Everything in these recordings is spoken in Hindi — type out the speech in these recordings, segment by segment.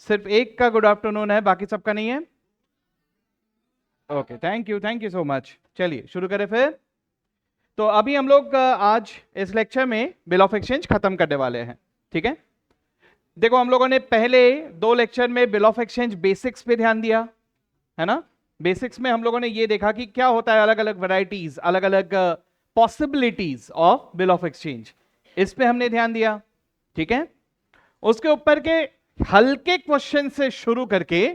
सिर्फ एक का गुड आफ्टरनून है, बाकी सबका नहीं है। Okay, thank you so much. चलिए शुरू करें फिर। तो अभी हम लोग आज इस लेक्चर में बिल ऑफ एक्सचेंज खत्म करने वाले हैं। ठीक है, देखो हम लोगों ने पहले दो लेक्चर में बिल ऑफ एक्सचेंज बेसिक्स पे ध्यान दिया है ना। बेसिक्स में हम लोगों ने ये देखा कि क्या होता है, अलग अलग वैरायटीज, अलग अलग possibilities of bill of exchange, इस पे हमने ध्यान दिया। ठीक है, उसके ऊपर के हल्के क्वेश्चन से शुरू करके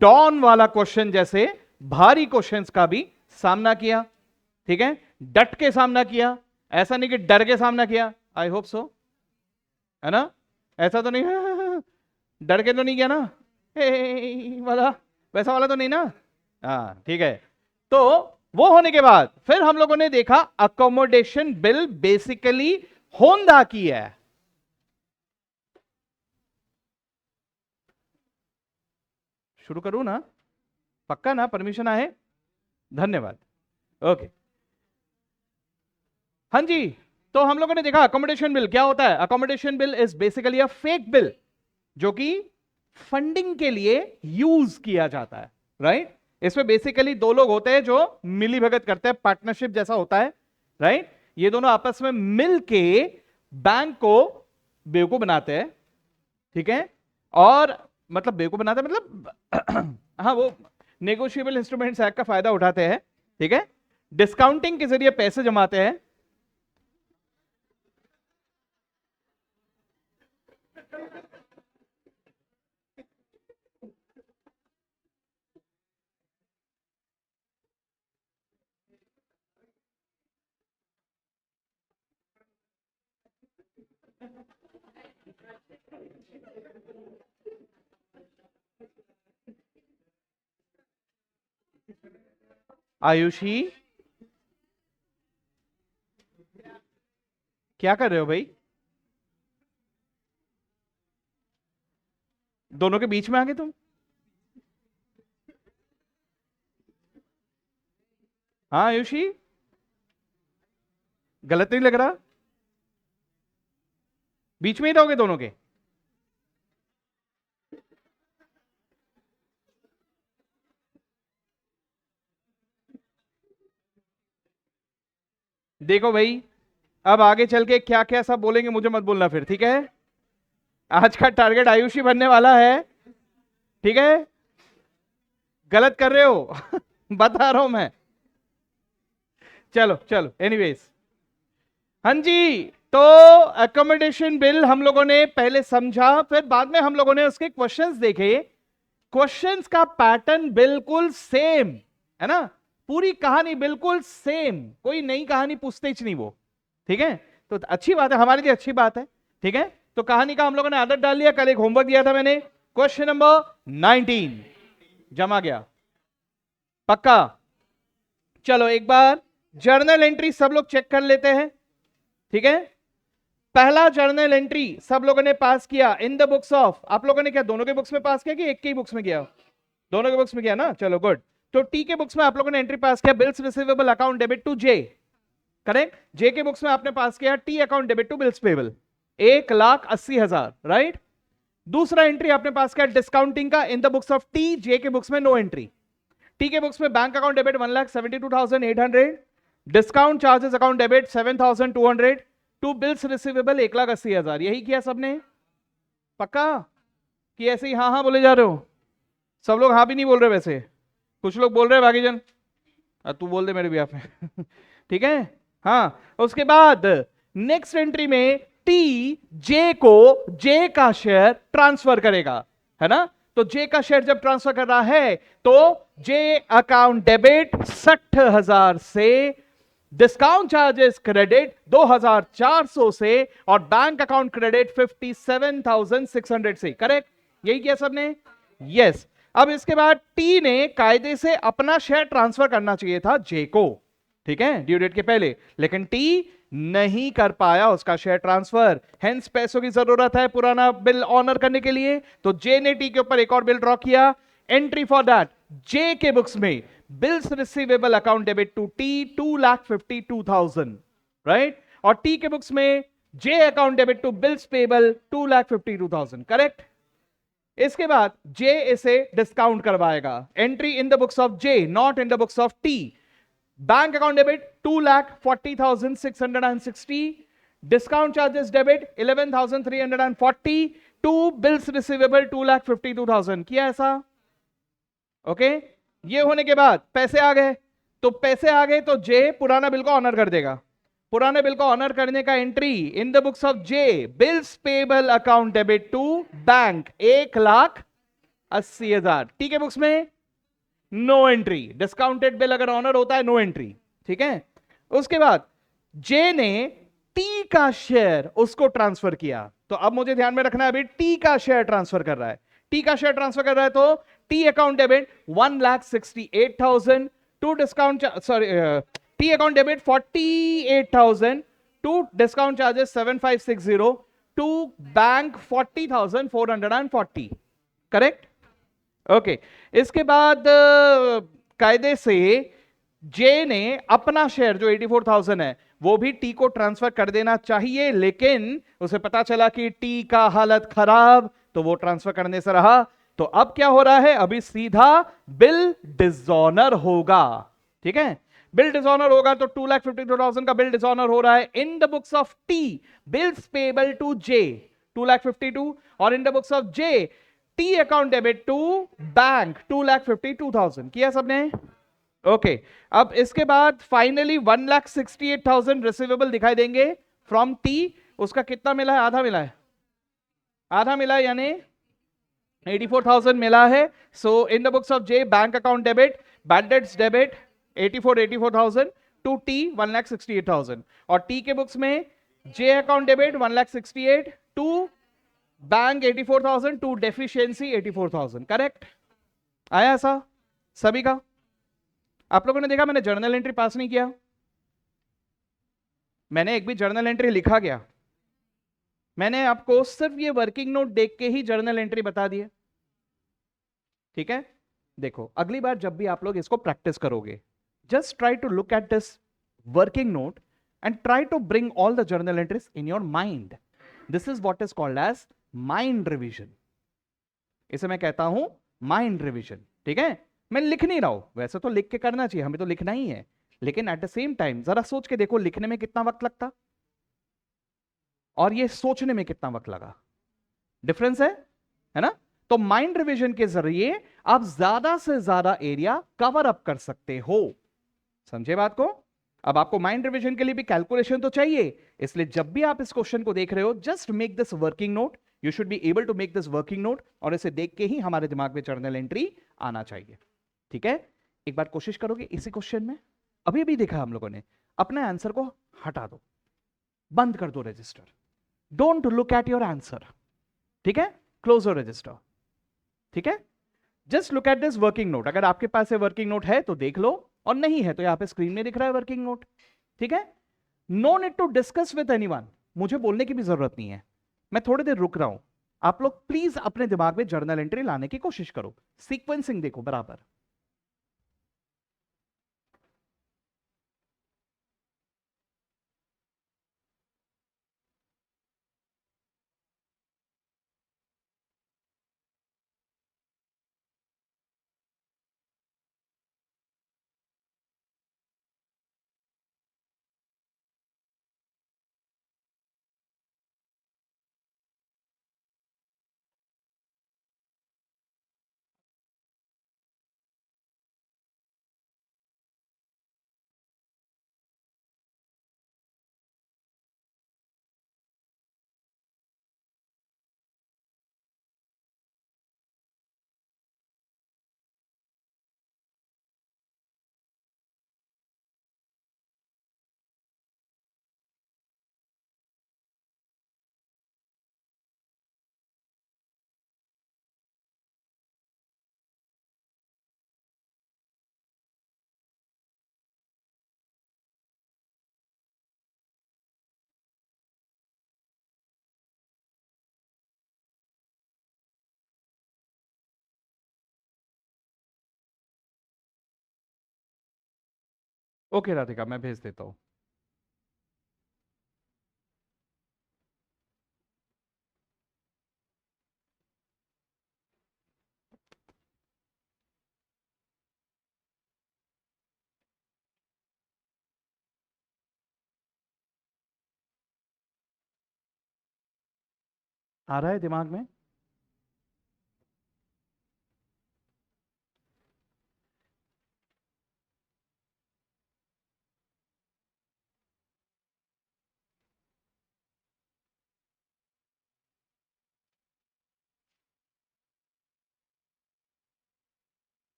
डॉन वाला क्वेश्चन जैसे भारी क्वेश्चंस का भी सामना किया। ठीक है, डट के सामना किया, ऐसा नहीं कि डर के सामना किया। आई होप सो, है ना। ऐसा तो नहीं डर के तो नहीं किया ना, वाला वैसा वाला तो नहीं ना। हाँ ठीक है। तो वो होने के बाद फिर हम लोगों ने देखा अकोमोडेशन बिल बेसिकली होंदा की है। शुरू करूं ना, पक्का ना, परमिशन आए, धन्यवाद। ओके, हाँ जी। तो हम लोगों ने देखा अकोमोडेशन बिल क्या होता है। Accommodation bill is basically a fake bill जो कि फंडिंग के लिए यूज किया जाता है, राइट। इसमें बेसिकली दो लोग होते हैं जो मिली भगत करते हैं, पार्टनरशिप जैसा होता है, राइट। ये दोनों आपस में मिल के बैंक को बेवकूफ बनाते हैं। ठीक है, और मतलब बेवकूफ बनाते हैं मतलब हाँ, वो नेगोशिएबल इंस्ट्रूमेंट्स एक्ट का फायदा उठाते हैं। ठीक है, डिस्काउंटिंग के जरिए पैसे जमाते हैं। आयुषी, क्या कर रहे हो भाई? दोनों के बीच में आ गए तुम। हाँ आयुषी, गलत नहीं लग रहा? बीच में ही रहोगे दोनों के? देखो भाई, अब आगे चल के क्या क्या सब बोलेंगे मुझे मत बोलना फिर, ठीक है। आज का टारगेट आयुषी बनने वाला है, ठीक है। गलत कर रहे हो बता रहा हूं मैं। चलो चलो, एनीवेज, हाँ जी। तो अकोमोडेशन बिल हम लोगों ने पहले समझा, फिर बाद में हम लोगों ने उसके क्वेश्चंस देखे। क्वेश्चंस का पैटर्न बिल्कुल सेम है ना, पूरी कहानी बिल्कुल सेम, कोई नई कहानी पूछते ही नहीं वो। ठीक है, तो अच्छी बात है, हमारे लिए अच्छी बात है। ठीक है, तो कहानी का हम लोगों ने आदत डाल लिया। कल एक होमवर्क दिया था मैंने, क्वेश्चन नंबर 19 जमा गया, पक्का। चलो एक बार जर्नल एंट्री सब लोग चेक कर लेते हैं। ठीक है, पहला जर्नल एंट्री सब लोगों ने पास किया इन द बुक्स ऑफ, आप लोगों ने क्या दोनों के बुक्स में पास किया कि एक के ही बुक्स में किया? दोनों के बुक्स में किया ना, चलो गुड। तो टी के बुक्स में आप लोगों ने एंट्री पास किया, bills receivable account debit to J, correct. J के बुक्स में आपने पास किया T account debit to bills payable 1,80,000, right. दूसरा एंट्री आपने पास किया डिस्काउंटिंग का in the books of T, J के बुक्स में नो एंट्री। टी के बुक्स में bank account debit 1,72,800, discount charges account debit 7,200, to bills receivable 1,80,000। यही किया सबने, पक्का? कि ऐसे ही हाँ हाँ बोले जा रहे हो? सब लोग हाँ भी नहीं बोल रहे, वैसे कुछ लोग बोल रहे हैं भागीजन, तू बोल दे मेरे भी आप में ठीक है। हाँ, उसके बाद नेक्स्ट एंट्री में टी जे को जे का शेयर ट्रांसफर करेगा, है ना। तो जे का शेयर जब ट्रांसफर कर रहा है तो जे अकाउंट डेबिट 60,000 से, डिस्काउंट चार्जेस क्रेडिट 2,400 से, और बैंक अकाउंट क्रेडिट 57,600 से, करेक्ट। यही किया सबने, यस। अब इसके बाद टी ने कायदे से अपना शेयर ट्रांसफर करना चाहिए था जे को, ठीक है, ड्यू डेट के पहले, लेकिन टी नहीं कर पाया उसका शेयर ट्रांसफर, हेंस पैसों की जरूरत है पुराना बिल ऑनर करने के लिए। तो जे ने टी के ऊपर एक और बिल ड्रॉ किया, एंट्री फॉर दैट जे के बुक्स में bills receivable account debit to T 2,52,000, right. और टी के बुक्स में J account debit to bills payable 2,52,000, correct. इसके बाद जे इसे डिस्काउंट करवाएगा, entry in the books of J not in the books of T. Bank account debit 2,40,660, discount charges debit 11,340, to bills receivable 2,52,000। किया ऐसा? ओके। ये होने के बाद पैसे आ गए, तो पैसे आ गए तो जे पुराना बिल को ऑनर कर देगा। पुराने बिल को ऑनर करने का entry in the books of J, bills payable account debit to bank 1,80,000। T के बुक्स में नो एंट्री, डिस्काउंटेड बिल अगर ऑनर होता है नो एंट्री। ठीक है। उसके बाद जे ने टी का शेयर उसको ट्रांसफर किया, तो अब मुझे ध्यान में रखना है, अभी टी का शेयर ट्रांसफर कर रहा है। टी का शेयर ट्रांसफर कर रहा है तो T account debit 1,68,000 to discount, sorry, T account debit 48,000 to discount charges 7,560 to bank 40,440। Correct? Okay. इसके बाद कायदे से जे ने अपना शेयर जो 84,000 है वो भी टी को ट्रांसफर कर देना चाहिए, लेकिन उसे पता चला कि टी का हालत खराब, तो वो ट्रांसफर करने से रहा। तो अब क्या हो रहा है, अभी सीधा बिल डिसऑनर होगा। ठीक है। बिल डिसऑनर होगा तो 2,52,000 का बिल डिसऑनर हो रहा है in the books of T, bills payable to J 2,52,000, और in the books of J T account debit to bank 2,52,000। किया सबने? ओके। अब इसके बाद फाइनली 1,68,000 रिसीवेबल दिखाई देंगे फ्रॉम टी। उसका कितना मिला है? आधा मिला है, आधा मिला है, यानी 84,000 मिला है। So in the books of J bank account debit, bad debts debit 84,000 to T 1,68,000, और टी के बुक्स में J account debit 1,68,000 to bank 84,000 to deficiency 84,000। Correct? आया ऐसा सभी का? आप लोगों ने देखा मैंने जर्नल एंट्री पास नहीं किया, मैंने एक भी जर्नल एंट्री लिखा गया? मैंने आपको सिर्फ ये वर्किंग नोट देख के ही जर्नल एंट्री बता दिए। ठीक है। देखो अगली बार जब भी आप लोग इसको प्रैक्टिस करोगे, just try to look at this working note and try to bring all the journal entries in your mind. This is what is called as mind revision. इसे मैं कहता हूं माइंड रिविजन। ठीक है। मैं लिख नहीं रहा हूं, वैसे तो लिख के करना चाहिए, हमें तो लिखना ही है, लेकिन एट द सेम टाइम जरा सोच के देखो लिखने में कितना वक्त लगता और ये सोचने में कितना वक्त लगा, डिफरेंस है ना? तो माइंड रिवीजन के जरिए आप ज्यादा से ज्यादा एरिया कवर अप कर सकते हो। समझे बात को? अब आपको माइंड रिवीजन के लिए भी कैलकुलेशन तो चाहिए, इसलिए जब भी आप इस क्वेश्चन को देख रहे हो just make this working note. You should be able to make this working note, और इसे देख के ही हमारे दिमाग में जर्नल एंट्री आना चाहिए। ठीक है। एक बार कोशिश करोगे इसी क्वेश्चन में, अभी अभी देखा हम लोगों ने, अपने आंसर को हटा दो, बंद कर दो register, don't look at your answer. ठीक है। Close your register. ठीक है। Just look at this working note. अगर आपके पास ये वर्किंग नोट है तो देख लो, और नहीं है तो यहां पे स्क्रीन में दिख रहा है वर्किंग नोट। ठीक है। No need to discuss with anyone, मुझे बोलने की भी जरूरत नहीं है, मैं थोड़ी देर रुक रहा हूं। आप लोग प्लीज अपने दिमाग में जर्नल एंट्री लाने की कोशिश करो, सीक्वेंसिंग देखो बराबर। ओके राधिका, मैं भेज देता हूं। आ रहा है दिमाग में?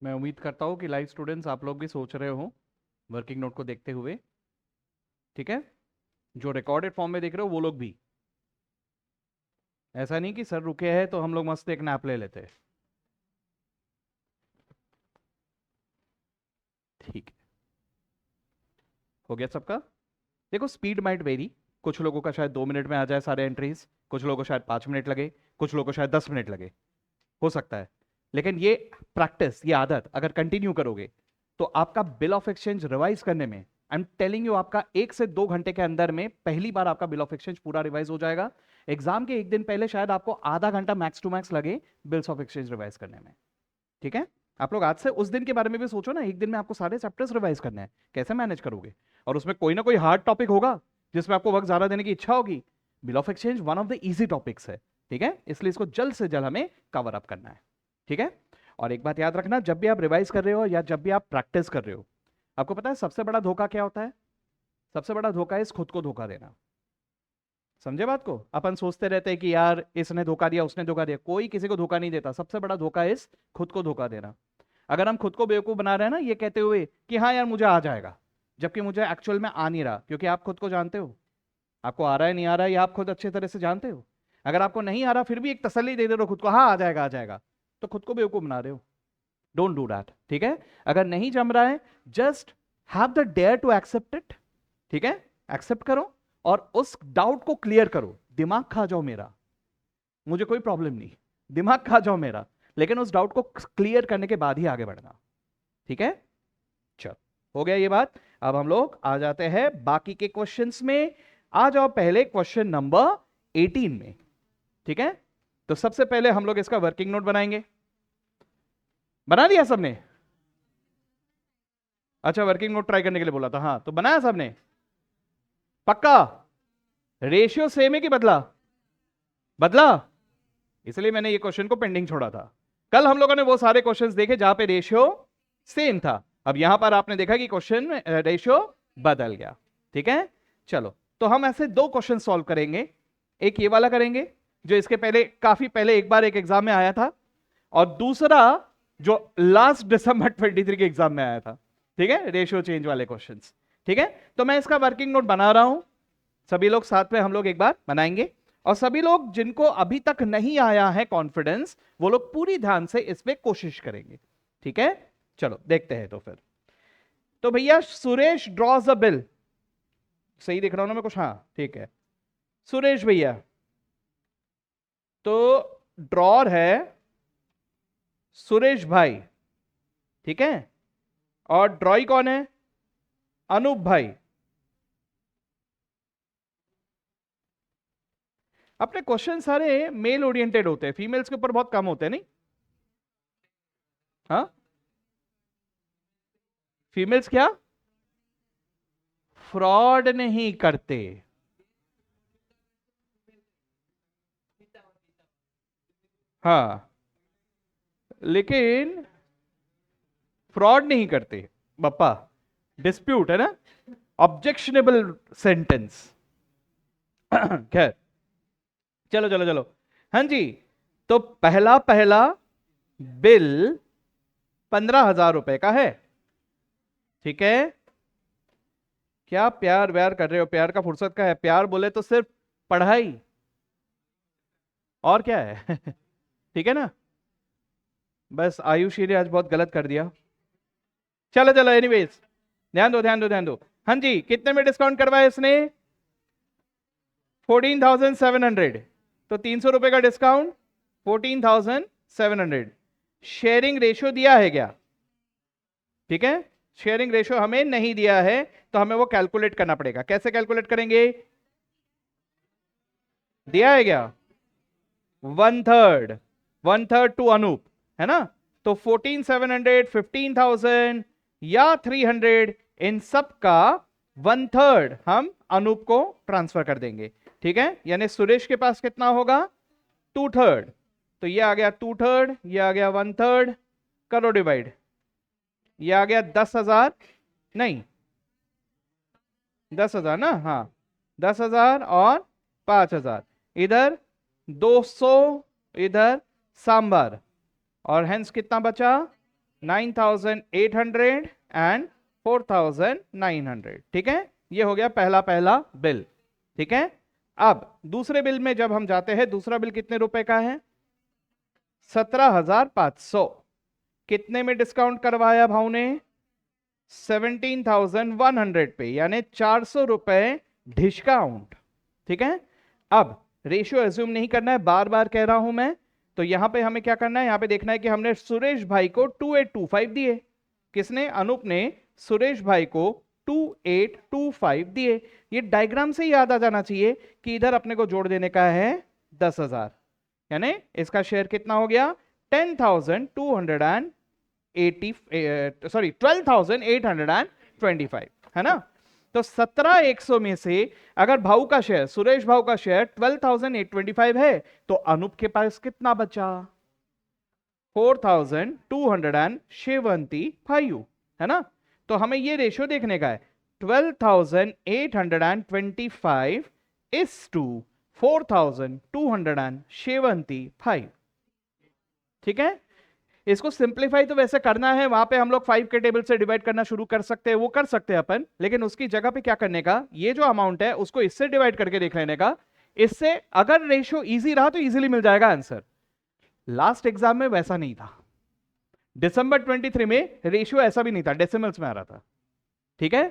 मैं उम्मीद करता हूँ कि लाइव स्टूडेंट्स आप लोग भी सोच रहे हो वर्किंग नोट को देखते हुए, ठीक है? जो रिकॉर्डेड फॉर्म में देख रहे हो वो लोग भी। ऐसा नहीं कि सर रुके हैं तो हम लोग मस्त एक नैप ले लेते हैं। ठीक है, हो गया सबका? देखो स्पीड माइट वेरी, कुछ लोगों का शायद 2 मिनट में आ जाए सारे एंट्रीज, कुछ लोगों को शायद 5 मिनट लगे, कुछ लोगों को शायद 10 मिनट लगे, हो सकता है। लेकिन ये प्रैक्टिस, ये आदत अगर कंटिन्यू करोगे तो आपका बिल ऑफ एक्सचेंज रिवाइज करने में, आई एम टेलिंग यू, आपका 1 से 2 घंटे के अंदर में पहली बार आपका बिल ऑफ एक्सचेंज पूरा रिवाइज हो जाएगा। एग्जाम के एक दिन पहले शायद आपको आधा घंटा मैक्स टू मैक्स लगे बिल्स ऑफ एक्सचेंज रिवाइज करने में, ठीक है? आप लोग आज से उस दिन के बारे में भी सोचो ना, एक दिन में आपको सारे चैप्टर्स रिवाइज करने हैं, कैसे मैनेज करोगे? और उसमें कोई ना कोई हार्ड टॉपिक होगा जिसमें आपको वक्त ज्यादा देने की इच्छा होगी। Bill of exchange one of the easy topics है, ठीक है? इसलिए इसको जल्द से जल्द हमें कवर अप करना है, ठीक है? और एक बात याद रखना, जब भी आप रिवाइज कर रहे हो या जब भी आप प्रैक्टिस कर रहे हो, आपको पता है सबसे बड़ा धोखा क्या होता है? सबसे बड़ा धोखा है इस खुद को धोखा देना। समझे बात को? अपन सोचते रहते हैं कि यार इसने धोखा दिया, उसने धोखा दिया। कोई किसी को धोखा नहीं देता, सबसे बड़ा धोखा है इस खुद को धोखा देना। अगर हम खुद को बेवकूफ बना रहे हैं ना, ये कहते हुए कि हाँ यार मुझे आ जाएगा, जबकि मुझे एक्चुअल में आ नहीं रहा, क्योंकि आप खुद को जानते हो आपको आ रहा है नहीं आ रहा है, ये आप खुद अच्छे तरह से जानते हो। अगर आपको नहीं आ रहा फिर भी एक तसल्ली दे दे रहे हो खुद को, हाँ आ जाएगा आ जाएगा, तो खुद को बेवकूफ बना रहे हो। डोंट डू दैट, ठीक है? अगर नहीं जम रहा है, just have the dare to accept it, ठीक है? एक्सेप्ट करो और उस डाउट को क्लियर करो। दिमाग खा जाओ मेरा, मुझे कोई प्रॉब्लम नहीं, दिमाग खा जाओ मेरा, लेकिन उस डाउट को क्लियर करने के बाद ही आगे बढ़ना, ठीक है? चलो, हो गया ये बात। अब हम लोग आ जाते हैं बाकी के क्वेश्चंस में। आ जाओ पहले क्वेश्चन नंबर 18 में, ठीक है? तो सबसे पहले हम लोग इसका वर्किंग नोट बनाएंगे। बना दिया सबने? अच्छा, वर्किंग नोट ट्राई करने के लिए बोला था, हाँ तो बनाया सबने? पक्का? रेशियो सेम है कि बदला? बदला, इसलिए मैंने ये क्वेश्चन को पेंडिंग छोड़ा था। कल हम लोगों ने वो सारे क्वेश्चंस देखे जहां पे रेशियो सेम था, अब यहां पर आपने देखा कि क्वेश्चन में रेशियो बदल गया, ठीक है? चलो, तो हम ऐसे 2 क्वेश्चन सॉल्व करेंगे। एक ये वाला करेंगे जो इसके पहले, काफी पहले एक बार एक एग्जाम में आया था, और दूसरा जो लास्ट दिसंबर 23 के एग्जाम में आया था, ठीक है? रेशियो चेंज वाले क्वेश्चंस, ठीक है? तो मैं इसका वर्किंग नोट बना रहा हूं, सभी लोग साथ में हम लोग एक बार बनाएंगे। और सभी लोग जिनको अभी तक नहीं आया है कॉन्फिडेंस, वो लोग पूरी ध्यान से इस पे कोशिश करेंगे, ठीक है? चलो देखते हैं तो फिर। तो भैया सुरेश ड्रॉज अ बिल, सही दिख रहा हूं ना मैं कुछ? हाँ ठीक है। सुरेश भैया, तो ड्रॉर है सुरेश भाई, ठीक है? और ड्रॉई कौन है? अनूप भाई। अपने क्वेश्चन सारे मेल ओरिएंटेड होते हैं, फीमेल्स के ऊपर बहुत कम होते हैं, नहीं? हाँ, फीमेल्स क्या फ्रॉड नहीं करते? हाँ, लेकिन फ्रॉड नहीं करते बप्पा। डिस्प्यूट है ना, ऑब्जेक्शनेबल सेंटेंस। खैर, चलो चलो चलो। हाँ जी, तो पहला पहला बिल 15,000 रुपए का है, ठीक है? क्या प्यार व्यार कर रहे हो? प्यार का फुर्सत का है? प्यार बोले तो सिर्फ पढ़ाई, और क्या है? ठीक है ना? बस आयुषी ने आज बहुत गलत कर दिया। चलो चलो, एनीवेज, ध्यान दो ध्यान दो ध्यान दो। हाँ जी, कितने में डिस्काउंट करवाया इसने? 14,700। तो 300 रुपए का डिस्काउंट, 14,700। शेयरिंग रेशियो दिया है क्या? ठीक है, शेयरिंग रेशियो हमें नहीं दिया है, तो हमें वो कैलकुलेट करना पड़ेगा। कैसे कैलकुलेट करेंगे? दिया है क्या? 1/3, 1/3 टू अनूप, है ना? तो 14,700, 15,000 या 300, इन सब का 1/3 हम अनूप को ट्रांसफर कर देंगे। ठीक है, यानी सुरेश के पास कितना होगा? 2/3। तो ये आ गया 2/3, ये आ गया 1/3, करो डिवाइड, ये आ गया 10,000, नहीं 10,000 ना, हाँ 10,000 और 5,000, इधर 200, इधर सांबर, और हेंस कितना बचा? 9,800 एंड 4,900। ठीक है, ये हो गया पहला पहला बिल। ठीक है, अब दूसरे बिल में जब हम जाते हैं, दूसरा बिल कितने रुपए का है? 17,500। कितने में डिस्काउंट करवाया भाव ने? 17,100 पे, यानी 400 रुपए डिस्काउंट। ठीक है, अब रेशियो एज्यूम नहीं करना है, बार बार कह रहा हूं मैं। तो यहां पे हमें क्या करना है? यहां पे देखना है कि हमने सुरेश भाई को 2825 दिए। किसने? अनूप ने सुरेश भाई को 2825 दिए। ये डायग्राम से याद आ जाना चाहिए कि इधर अपने को जोड़ देने का है 10,000, यानी इसका शेयर कितना हो गया? 12,825, है ना? तो 17,100 में से अगर भाऊ का शेयर, सुरेश भाऊ का शेयर 12,825 है, तो अनूप के पास कितना बचा? 4,275, है ना? तो हमें ये रेशियो देखने का है, 12,825 इज टू 4,275। ठीक है, इसको सिंप्लीफाई तो वैसे करना है, वहां पे हम लोग 5 के टेबल से डिवाइड करना शुरू कर सकते हैं, वो कर सकते हैं अपन, लेकिन उसकी जगह पे क्या करने का, ये जो अमाउंट है उसको इससे डिवाइड करके देख लेने का। इससे अगर रेशियो इजी रहा तो इजीली मिल जाएगा आंसर। लास्ट एग्जाम में वैसा नहीं था, दिसंबर 23 में रेशियो ऐसा भी नहीं था, डेसिमल्स में आ रहा था। ठीक है,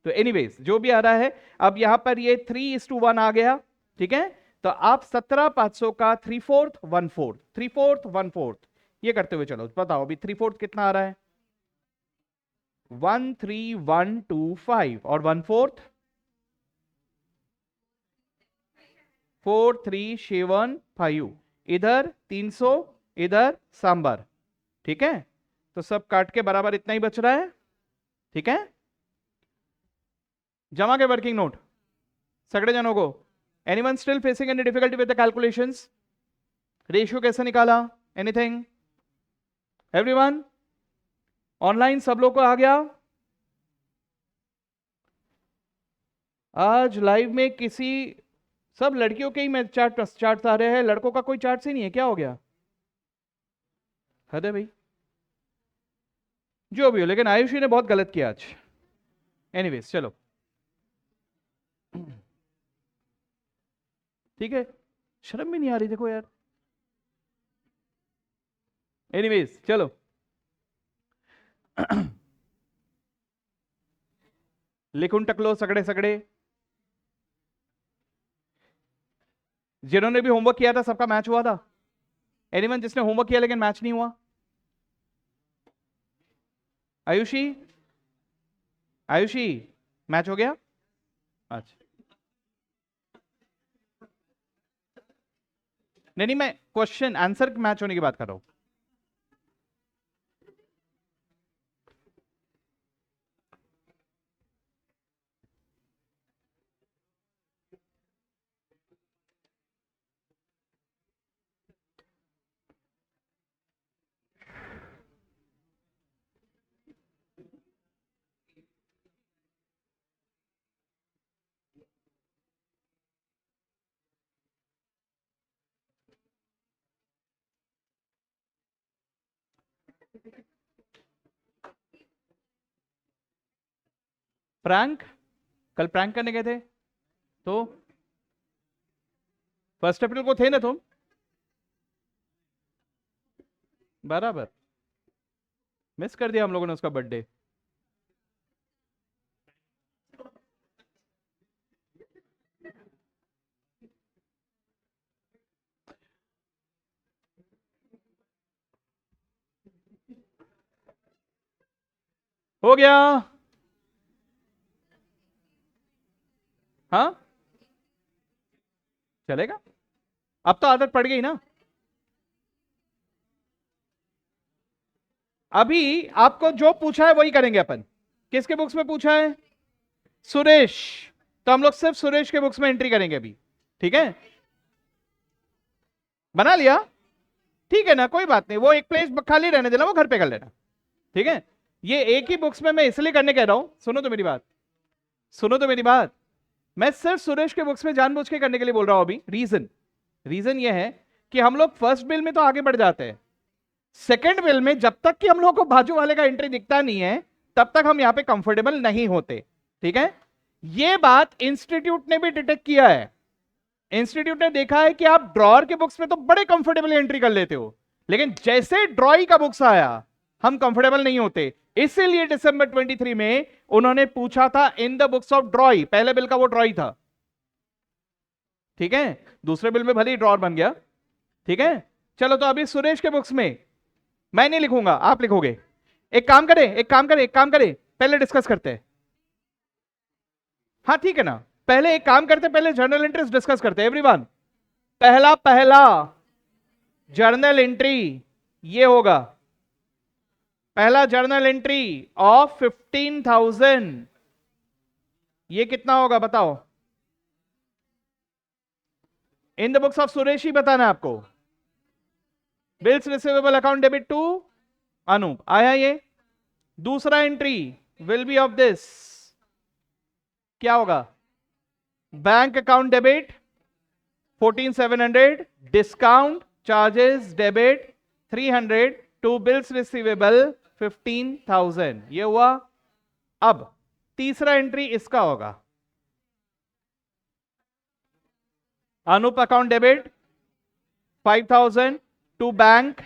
तो एनीवेज जो भी आ रहा है, अब यहां पर ये 3:1 आ गया। ठीक है, तो आप 17,500 का 3/4, 1/4, 3/4, 1/4 ये करते हुए चलो, बताओ अभी 3/4 कितना आ रहा है? 13,125, और 1/4 4,375, इधर 300, इधर सांबर। ठीक है, तो सब काट के बराबर इतना ही बच रहा है। ठीक है, जमा के वर्किंग नोट सगड़े जनों को। Anyone still facing any difficulty with the calculations? Ratio कैसे निकाला? एनीथिंग? एवरीवन ऑनलाइन सब लोग को आ गया? आज लाइव में किसी, सब लड़कियों के ही मैं चार्ट आ रहे हैं, लड़कों का कोई चार्ट ही नहीं है, क्या हो गया? हद है भाई, जो भी हो, लेकिन आयुषी ने बहुत गलत किया आज। एनीवेज चलो, ठीक है, शर्म भी नहीं आ रही देखो यार। एनीवेज चलो, लिखुन टकलो सगड़े सगड़े, जिन्होंने भी होमवर्क किया था सबका मैच हुआ था? एनीवन जिसने होमवर्क किया लेकिन मैच नहीं हुआ? आयुषी, आयुषी मैच हो गया? अच्छा, नहीं नहीं, मैं क्वेश्चन आंसर मैच होने की बात कर रहा हूं। प्रैंक, कल प्रैंक करने गए थे तो 1 अप्रैल को थे ना तुम? बराबर, मिस कर दिया हम लोगों ने उसका बर्थडे। हो गया? हाँ चलेगा, अब तो आदत पड़ गई ना। अभी आपको जो पूछा है वही करेंगे अपन। किसके बुक्स में पूछा है? सुरेश। तो हम लोग सिर्फ सुरेश के बुक्स में एंट्री करेंगे अभी, ठीक है? बना लिया? ठीक है ना, कोई बात नहीं, वो एक पेज खाली रहने देना, वो घर पे कर लेना, ठीक है? ये एक ही बुक्स में मैं इसलिए करने कह रहा हूं, सुनो तो मेरी बात, सुनो तो मेरी बात। मैं सिर्फ सुरेश के बुक्स में जानबूझ के करने के लिए बोल रहा हूं अभी। रीजन रीजन ये है कि हम लोग फर्स्ट बिल में तो आगे बढ़ जाते हैं, सेकंड बिल में जब तक कि हम लोग को बाजू वाले का एंट्री दिखता नहीं है तब तक हम यहां पे कंफर्टेबल नहीं होते, ठीक है? ये बात इंस्टीट्यूट ने भी डिटेक्ट किया है। इंस्टीट्यूट ने देखा है कि आप ड्रॉअर के बुक्स में तो बड़े कंफर्टेबल एंट्री कर लेते हो, लेकिन जैसे ड्रॉई का बुक्स आया हम कंफर्टेबल नहीं होते। इसीलिए दिसंबर 23 में उन्होंने पूछा था इन द बुक्स ऑफ ड्रॉई, पहले बिल का वो ड्रॉई था, ठीक है? दूसरे बिल में भले ही ड्रॉअर बन गया, ठीक है? चलो तो अभी सुरेश के बुक्स में मैं नहीं लिखूंगा, आप लिखोगे। एक काम करें, पहले डिस्कस करते हैं। हाँ ठीक है ना, पहले एक काम करते, पहले जर्नल एंट्रीज डिस्कस करते हैं एवरीवन। पहला जर्नल एंट्री ये होगा, पहला जर्नल एंट्री ऑफ 15,000, ये कितना होगा बताओ? In the books of Suresh ही बताना है आपको। Bills receivable account debit to Anup, आया ये? दूसरा entry will be of this, क्या होगा? Bank account debit 14,700, discount charges debit 300 to bills receivable 15,000, ये हुआ। अब तीसरा एंट्री इसका होगा, Anoop account debit 5,000 to bank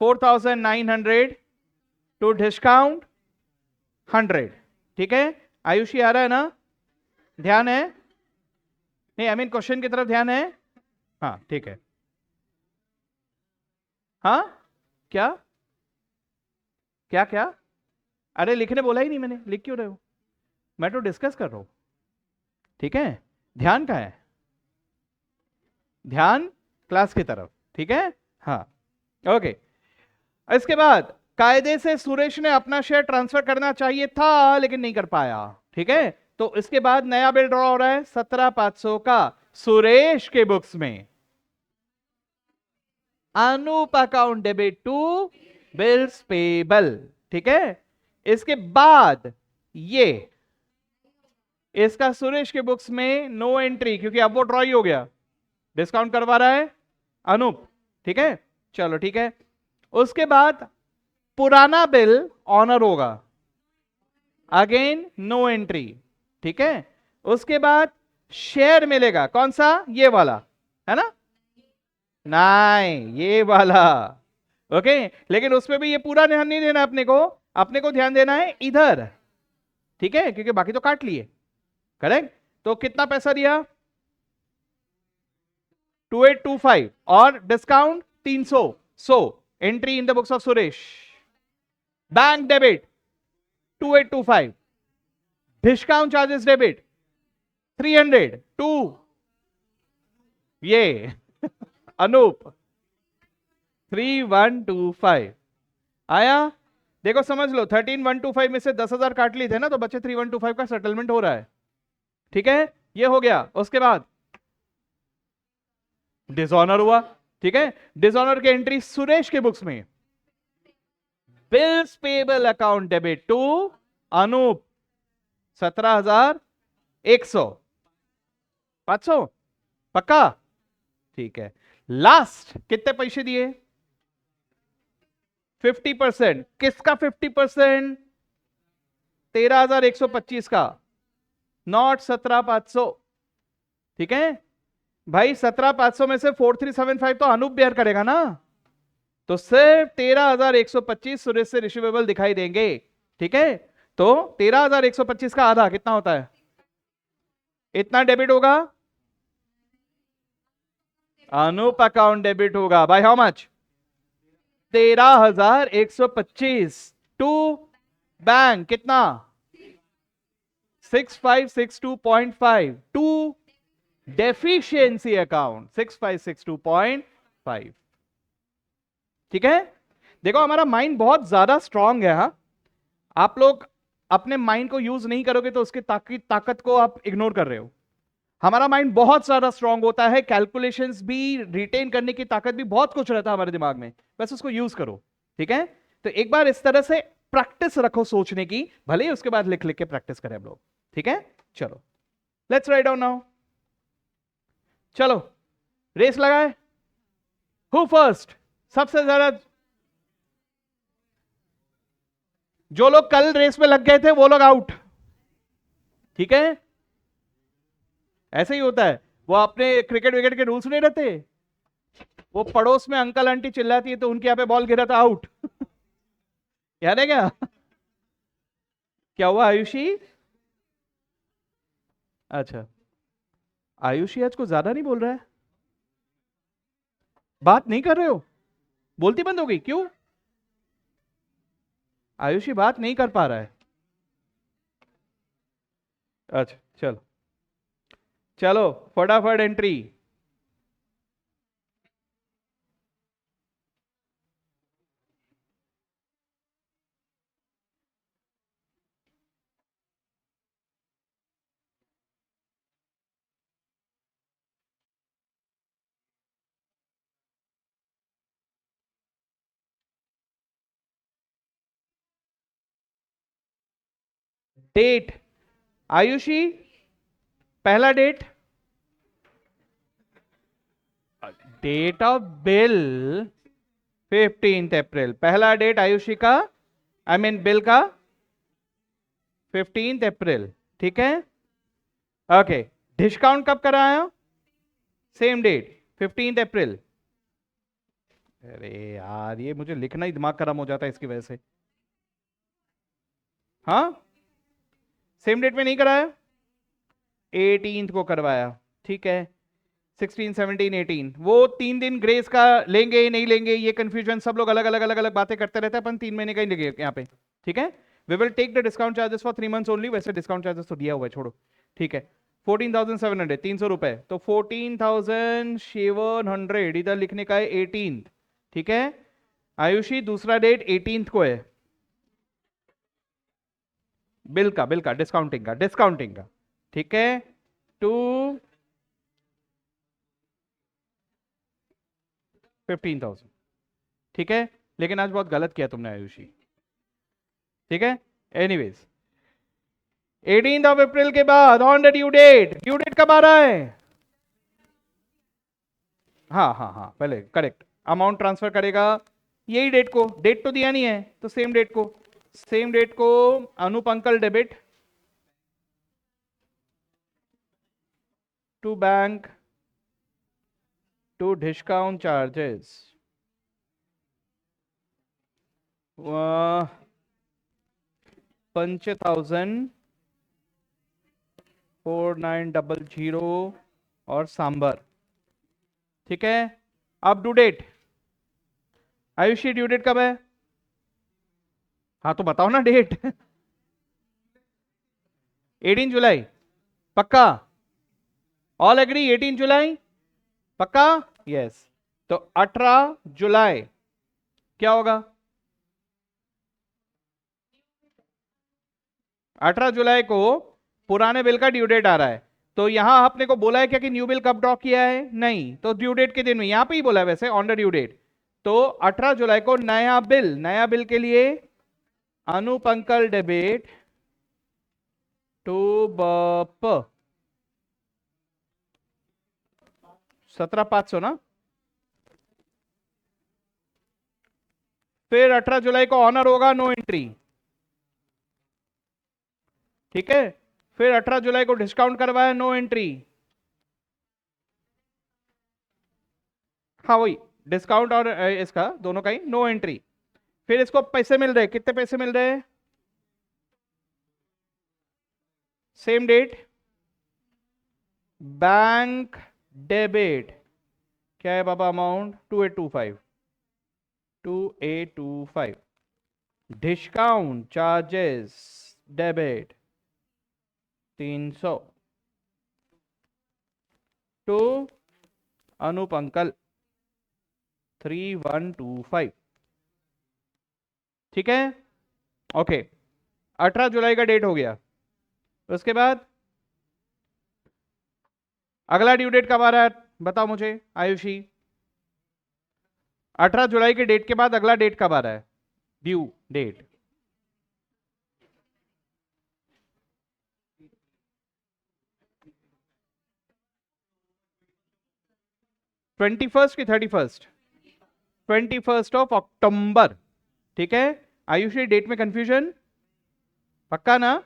4,900 to discount 100, ठीक है? आयुषी आ रहा है ना? ध्यान है? नहीं आई मीन क्वेश्चन की तरफ ध्यान है? हाँ ठीक है। हाँ क्या क्या क्या? अरे लिखने बोला ही नहीं मैंने, लिख क्यों रहे हो? मैं तो डिस्कस कर रहा हूं, ठीक है? ध्यान कहाँ है? ध्यान क्लास की तरफ, ठीक है? हाँ ओके। इसके बाद कायदे से सुरेश ने अपना शेयर ट्रांसफर करना चाहिए था लेकिन नहीं कर पाया, ठीक है? तो इसके बाद नया बिल ड्रॉ हो रहा है 17,500 का सुरेश के बुक्स में, Anoop account debit to bills payable, ठीक है? इसके बाद ये इसका सुरेश के बुक्स में नो एंट्री, क्योंकि अब वो ड्रॉ ही हो गया, डिस्काउंट करवा रहा है अनूप, ठीक है? चलो ठीक है। उसके बाद पुराना बिल ऑनर होगा, अगेन नो एंट्री, ठीक है? उसके बाद शेयर मिलेगा, कौन सा? ये वाला है ना? नहीं ये वाला, ओके? लेकिन उसमें भी ये पूरा ध्यान नहीं देना अपने को ध्यान देना है इधर, ठीक है? क्योंकि बाकी तो काट लिए, करेक्ट? तो कितना पैसा दिया? 2825 और discount 300, so entry in the books of Suresh, bank debit 2825, discount charges debit 300 to ये अनूप 3125 आया। देखो समझ लो 13,125 में से 10,000 काट लिए थे ना, तो बचे 3,125 का सेटलमेंट हो रहा है, ठीक है? ये हो गया। उसके बाद डिसऑनर हुआ, ठीक है? डिसऑनर की एंट्री सुरेश के बुक्स में, bills payable account debit to Anoop 17,100, 500 पक्का, ठीक है? लास्ट कितने पैसे दिए? 50%, किसका 50%? 13,125 का, नॉट 17,500, ठीक है भाई? 17,500 में से 4,375 तो अनूप बेयर करेगा ना, तो सिर्फ 13,125 सुरेश से रिसीवेबल दिखाई देंगे, ठीक है? तो 13,125 का आधा कितना होता है? इतना डेबिट होगा, अनूप अकाउंट डेबिट होगा by how much? 13,125 to bank कितना 6562.5 टू डेफिशिएंसी अकाउंट 6562.5। ठीक है, देखो हमारा माइंड बहुत ज्यादा स्ट्रांग है। हाँ, आप लोग अपने माइंड को यूज नहीं करोगे तो उसकी ताकत को आप इग्नोर कर रहे हो। हमारा माइंड बहुत ज्यादा स्ट्रांग होता है, कैलकुलेशंस भी, रिटेन करने की ताकत भी, बहुत कुछ रहता है हमारे दिमाग में, बस उसको यूज करो। ठीक है, तो एक बार इस तरह से प्रैक्टिस रखो सोचने की, भले ही उसके बाद लिख लिख के प्रैक्टिस करें हम लोग। ठीक है, चलो लेट्स राइट डाउन नाउ। चलो रेस लगाए, हु फर्स्ट, सबसे ज्यादा। जो लोग कल रेस में लग गए थे वो लोग आउट। ठीक है, ऐसे ही होता है। वो अपने क्रिकेट विकेट के रूल्स नहीं रहते, वो पड़ोस में अंकल आंटी चिल्लाती है तो उनके यहाँ पे बॉल गिरा था, आउट। याद है क्या? क्या हुआ आयुषी? अच्छा, आयुषी आज को ज्यादा नहीं बोल रहा है, बात नहीं कर रहे हो, बोलती बंद हो गई क्यों? आयुषी बात नहीं कर पा रहा है। अच्छा चलो, चलो फटाफट एंट्री। डेट, आयुषी पहला डेट, डेट ऑफ बिल 15 अप्रैल, पहला डेट आयुषी का, आई मीन बिल का 15 अप्रैल। ठीक है, ओके। डिस्काउंट कब कराया? सेम डेट 15 अप्रैल। अरे यार, ये मुझे लिखना ही दिमाग खराब हो जाता है इसकी वजह से। हाँ, सेम डेट में नहीं कराया, 18 को करवाया। ठीक है, 16 17 18, वो 3 दिन ग्रेस का लेंगे नहीं लेंगे, ये कंफ्यूजन, सब लोग अलग अलग अलग अलग बातें करते रहते हैं, अपन 3 महीने का ही लेंगे यहाँ पे। ठीक है, we will take the discount charges for 3 months only, वैसे डिस्काउंट चार्जेस तो दिया हुआ है, छोड़ो। ठीक है, 14,700, 300 रुपए, तो 14,700 इधर लिखने का है 18। ठीक है, आयुषी दूसरा डेट 18 को है, बिल का डिस्काउंटिंग का। ठीक है, टू 15,000। ठीक है, लेकिन आज बहुत गलत किया तुमने आयुषी। ठीक है, एनीवेज 18 अप्रैल के बाद ऑन द ड्यू डेट कब आ रहा है? हाँ हाँ हाँ, पहले करेक्ट अमाउंट ट्रांसफर करेगा, यही डेट को, डेट तो दिया नहीं है तो सेम डेट को Anup uncle debit to bank to discount charges 5,4900 और सांबर। ठीक है, अब due date, Ayushi due date कब है? हाँ तो बताओ ना डेट। 18 जुलाई, पक्का? ऑल एग्री 18 जुलाई, पक्का? यस, तो 18 जुलाई क्या होगा? 18 जुलाई को पुराने बिल का ड्यू डेट आ रहा है, तो यहां आपने को बोला है क्या कि न्यू बिल कब ड्रॉ किया है? नहीं, तो ड्यू डेट के दिन में यहां पे ही बोला है वैसे, ऑन द ड्यू डेट। तो 18 जुलाई को नया बिल के लिए अनुप अंकल डेबिट टू बप 17,500 ना। फिर 18 जुलाई को ऑनर होगा नो एंट्री। ठीक है, फिर 18 जुलाई को डिस्काउंट करवाया, नो एंट्री। हाँ वही, डिस्काउंट और इसका दोनों का ही नो एंट्री। फिर इसको पैसे मिल रहे, कितने पैसे मिल रहे हैं? सेम डेट बैंक डेबिट, क्या है बाबा amount? 2825, 2825। Discount charges debit 300 to Anup uncle 3125। ठीक है, ओके। 18 जुलाई का डेट हो गया। उसके बाद अगला ड्यू डेट कब आ रहा है बताओ मुझे आयुषी। 18 जुलाई के डेट के बाद अगला डेट कब आ रहा है ड्यू डेट? ट्वेंटी फर्स्ट की 31st? 21 of October. ठीक है आयुषी, डेट में कंफ्यूजन पक्का ना?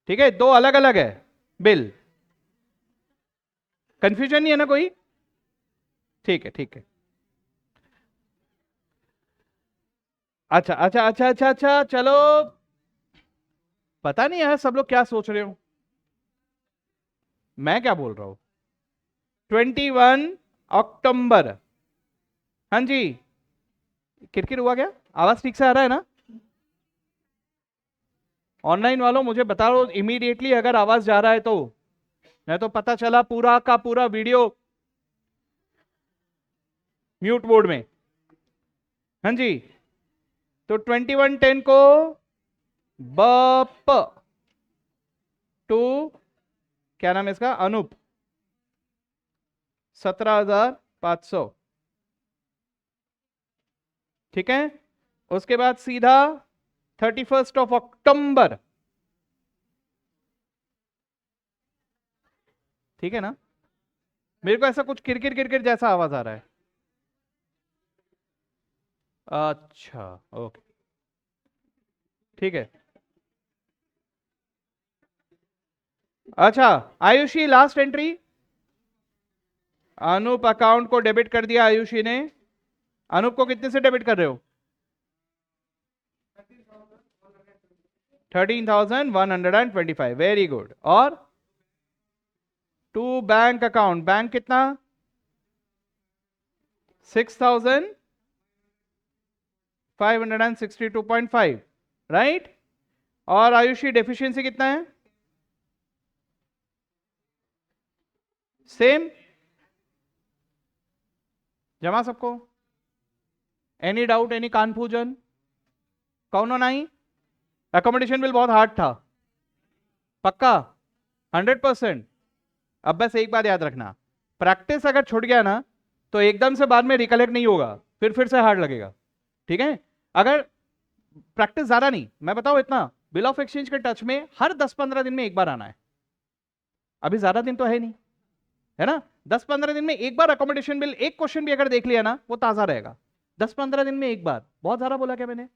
ठीक है, दो अलग अलग है बिल, कंफ्यूजन नहीं है ना कोई? ठीक है ठीक है। अच्छा अच्छा अच्छा अच्छा अच्छा, चलो। पता नहीं यार सब लोग क्या सोच रहे हो, मैं क्या बोल रहा हूं। 21 अक्टूबर। हाँ जी, किरकिर हुआ क्या? आवाज ठीक से आ रहा है ना? ऑनलाइन वालों मुझे बताओ इमीडिएटली अगर आवाज जा रहा है तो, नहीं तो पता चला पूरा का पूरा वीडियो म्यूट मोड में। हाँ जी, तो 21/10 को बप टू, क्या नाम है इसका, अनूप 17,500। ठीक है, उसके बाद सीधा 31 ऑफ अक्टूबर। ठीक है ना? मेरे को ऐसा कुछ किरकिर किरकिर जैसा आवाज आ रहा है। अच्छा ओके, ठीक है। अच्छा Ayushi, last entry, Anoop account को डेबिट कर दिया आयुषी ने। अनूप को कितने से डेबिट कर रहे हो? 13,125। Very good. और टू बैंक अकाउंट, बैंक कितना? 6,562.5, राइट। और आयुषी डेफिशिएंसी कितना है? सेम, जमा सबको? Any doubt, any confusion? कौन नहीं? अकोमोडेशन बिल बहुत हार्ड था पक्का? 100%। अब बस एक बात याद रखना, प्रैक्टिस अगर छूट गया ना तो एकदम से बाद में रिकलेक्ट नहीं होगा, फिर से हार्ड लगेगा। ठीक है, अगर प्रैक्टिस ज्यादा नहीं, मैं बताऊं इतना, बिल ऑफ एक्सचेंज के टच में हर 10-15 दिन में एक बार आना है। अभी ज्यादा दिन तो है नहीं, है ना? 10-15 दिन में एक बार अकोमोडेशन बिल, एक क्वेश्चन भी अगर देख लिया ना वो ताजा रहेगा। 10-15 दिन में एक बार, बहुत ज्यादा बोला क्या मैंने?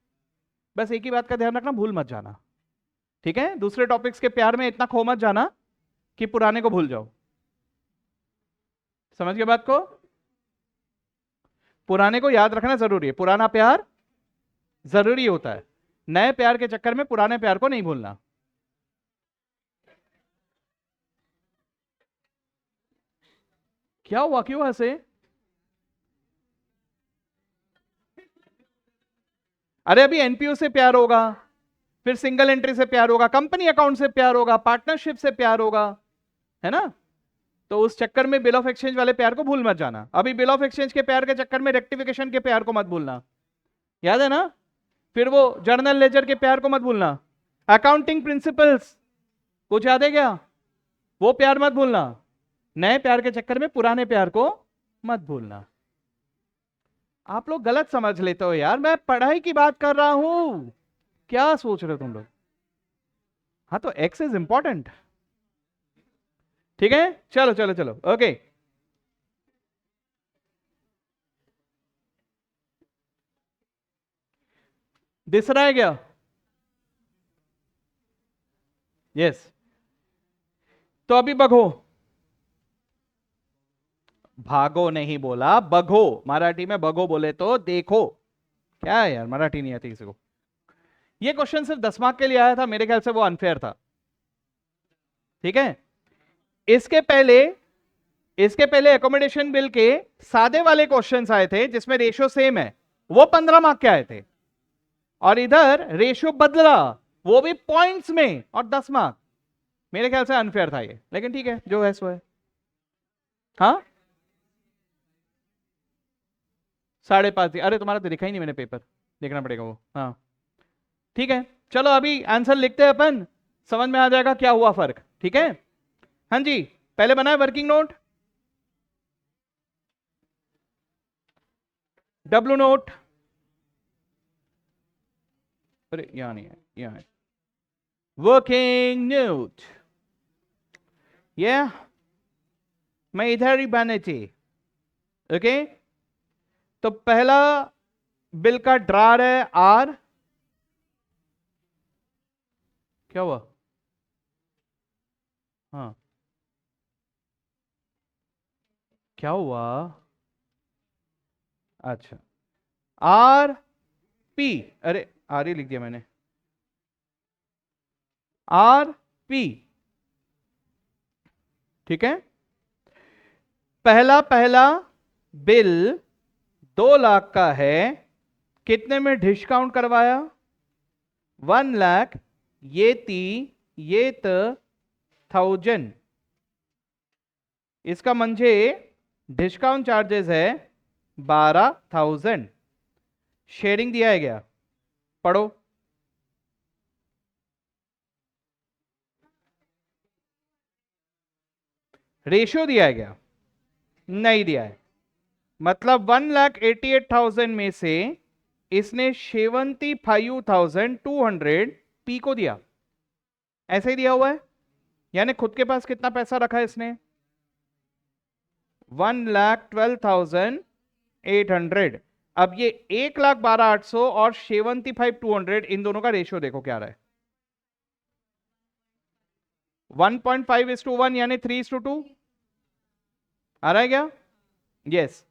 बस एक ही बात का ध्यान रखना, भूल मत जाना। ठीक है, दूसरे टॉपिक्स के प्यार में इतना खो मत जाना कि पुराने को भूल जाओ। समझ गए बात को? पुराने को याद रखना जरूरी है, पुराना प्यार जरूरी होता है, नए प्यार के चक्कर में पुराने प्यार को नहीं भूलना। क्या हुआ, क्यों हंसे? अरे अभी एनपीओ से प्यार होगा, फिर सिंगल एंट्री से प्यार होगा, कंपनी अकाउंट से प्यार होगा, पार्टनरशिप से प्यार होगा, है ना? तो उस चक्कर में बिल ऑफ एक्सचेंज वाले प्यार को भूल मत जाना। अभी बिल ऑफ एक्सचेंज के प्यार के चक्कर में रेक्टिफिकेशन के प्यार को मत भूलना, याद है ना? फिर वो जर्नल लेजर के प्यार को मत भूलना, अकाउंटिंग प्रिंसिपल्स कुछ याद है क्या, वो प्यार मत भूलना। नए प्यार के चक्कर में पुराने प्यार को मत भूलना। आप लोग गलत समझ लेते हो यार, मैं पढ़ाई की बात कर रहा हूं, क्या सोच रहे हो तुम लोग? हाँ तो एक्स इज इंपॉर्टेंट। ठीक है, चलो चलो चलो, ओके। दिस रहा है क्या? यस। तो अभी बघो, भागो नहीं बोला, बघो, मराठी में बघो बोले तो देखो। क्या है यार, मराठी नहीं आती किसी को? ये क्वेश्चन सिर्फ 10 मार्क के लिए आया था, मेरे ख्याल से वो अनफेयर था। ठीक है, इसके पहले एकोमोडेशन बिल के सादे वाले क्वेश्चंस आए थे जिसमें रेशियो सेम है, वो 15 मार्क के आए थे। और इधर रेशियो बदला, वो भी पॉइंट्स में, और 10 मार्क। मेरे ख्याल से अनफेयर था ये, लेकिन ठीक है, जो है सो है। हाँ 5.5, अरे तुम्हारा तो दिखा ही नहीं मैंने पेपर, देखना पड़ेगा वो। हाँ ठीक है, चलो अभी आंसर लिखते हैं अपन, समझ में आ जाएगा क्या हुआ फर्क। ठीक है, हाँ जी, पहले बनाए वर्किंग नोट, डब्ल्यू नोट, अरे यहां नहीं है, यहां है वर्किंग नोट, ये मैं इधर ही बने थे। ओके, तो पहला बिल का ड्रार है आर, क्या हुआ? हाँ क्या हुआ? अच्छा, आर पी, अरे आर ही लिख दिया मैंने, आर पी। ठीक है, पहला पहला बिल 2 लाख का है, कितने में डिस्काउंट करवाया? 1 लाख, ये ती, ये 1000, इसका म्हणजे डिस्काउंट चार्जेस है 12,000, शेयरिंग दिया है क्या? पढ़ो, रेशियो दिया है क्या? नहीं दिया है, मतलब 1,88,000 में से इसने 75,200 पी को दिया, ऐसे ही दिया हुआ है, यानी खुद के पास कितना पैसा रखा है इसने? 1,12,800। अब ये 1,12,800 और 75,200, इन दोनों का रेशियो देखो क्या रहा है, 1.5:1, यानी 3:2 आ रहा है क्या? यस,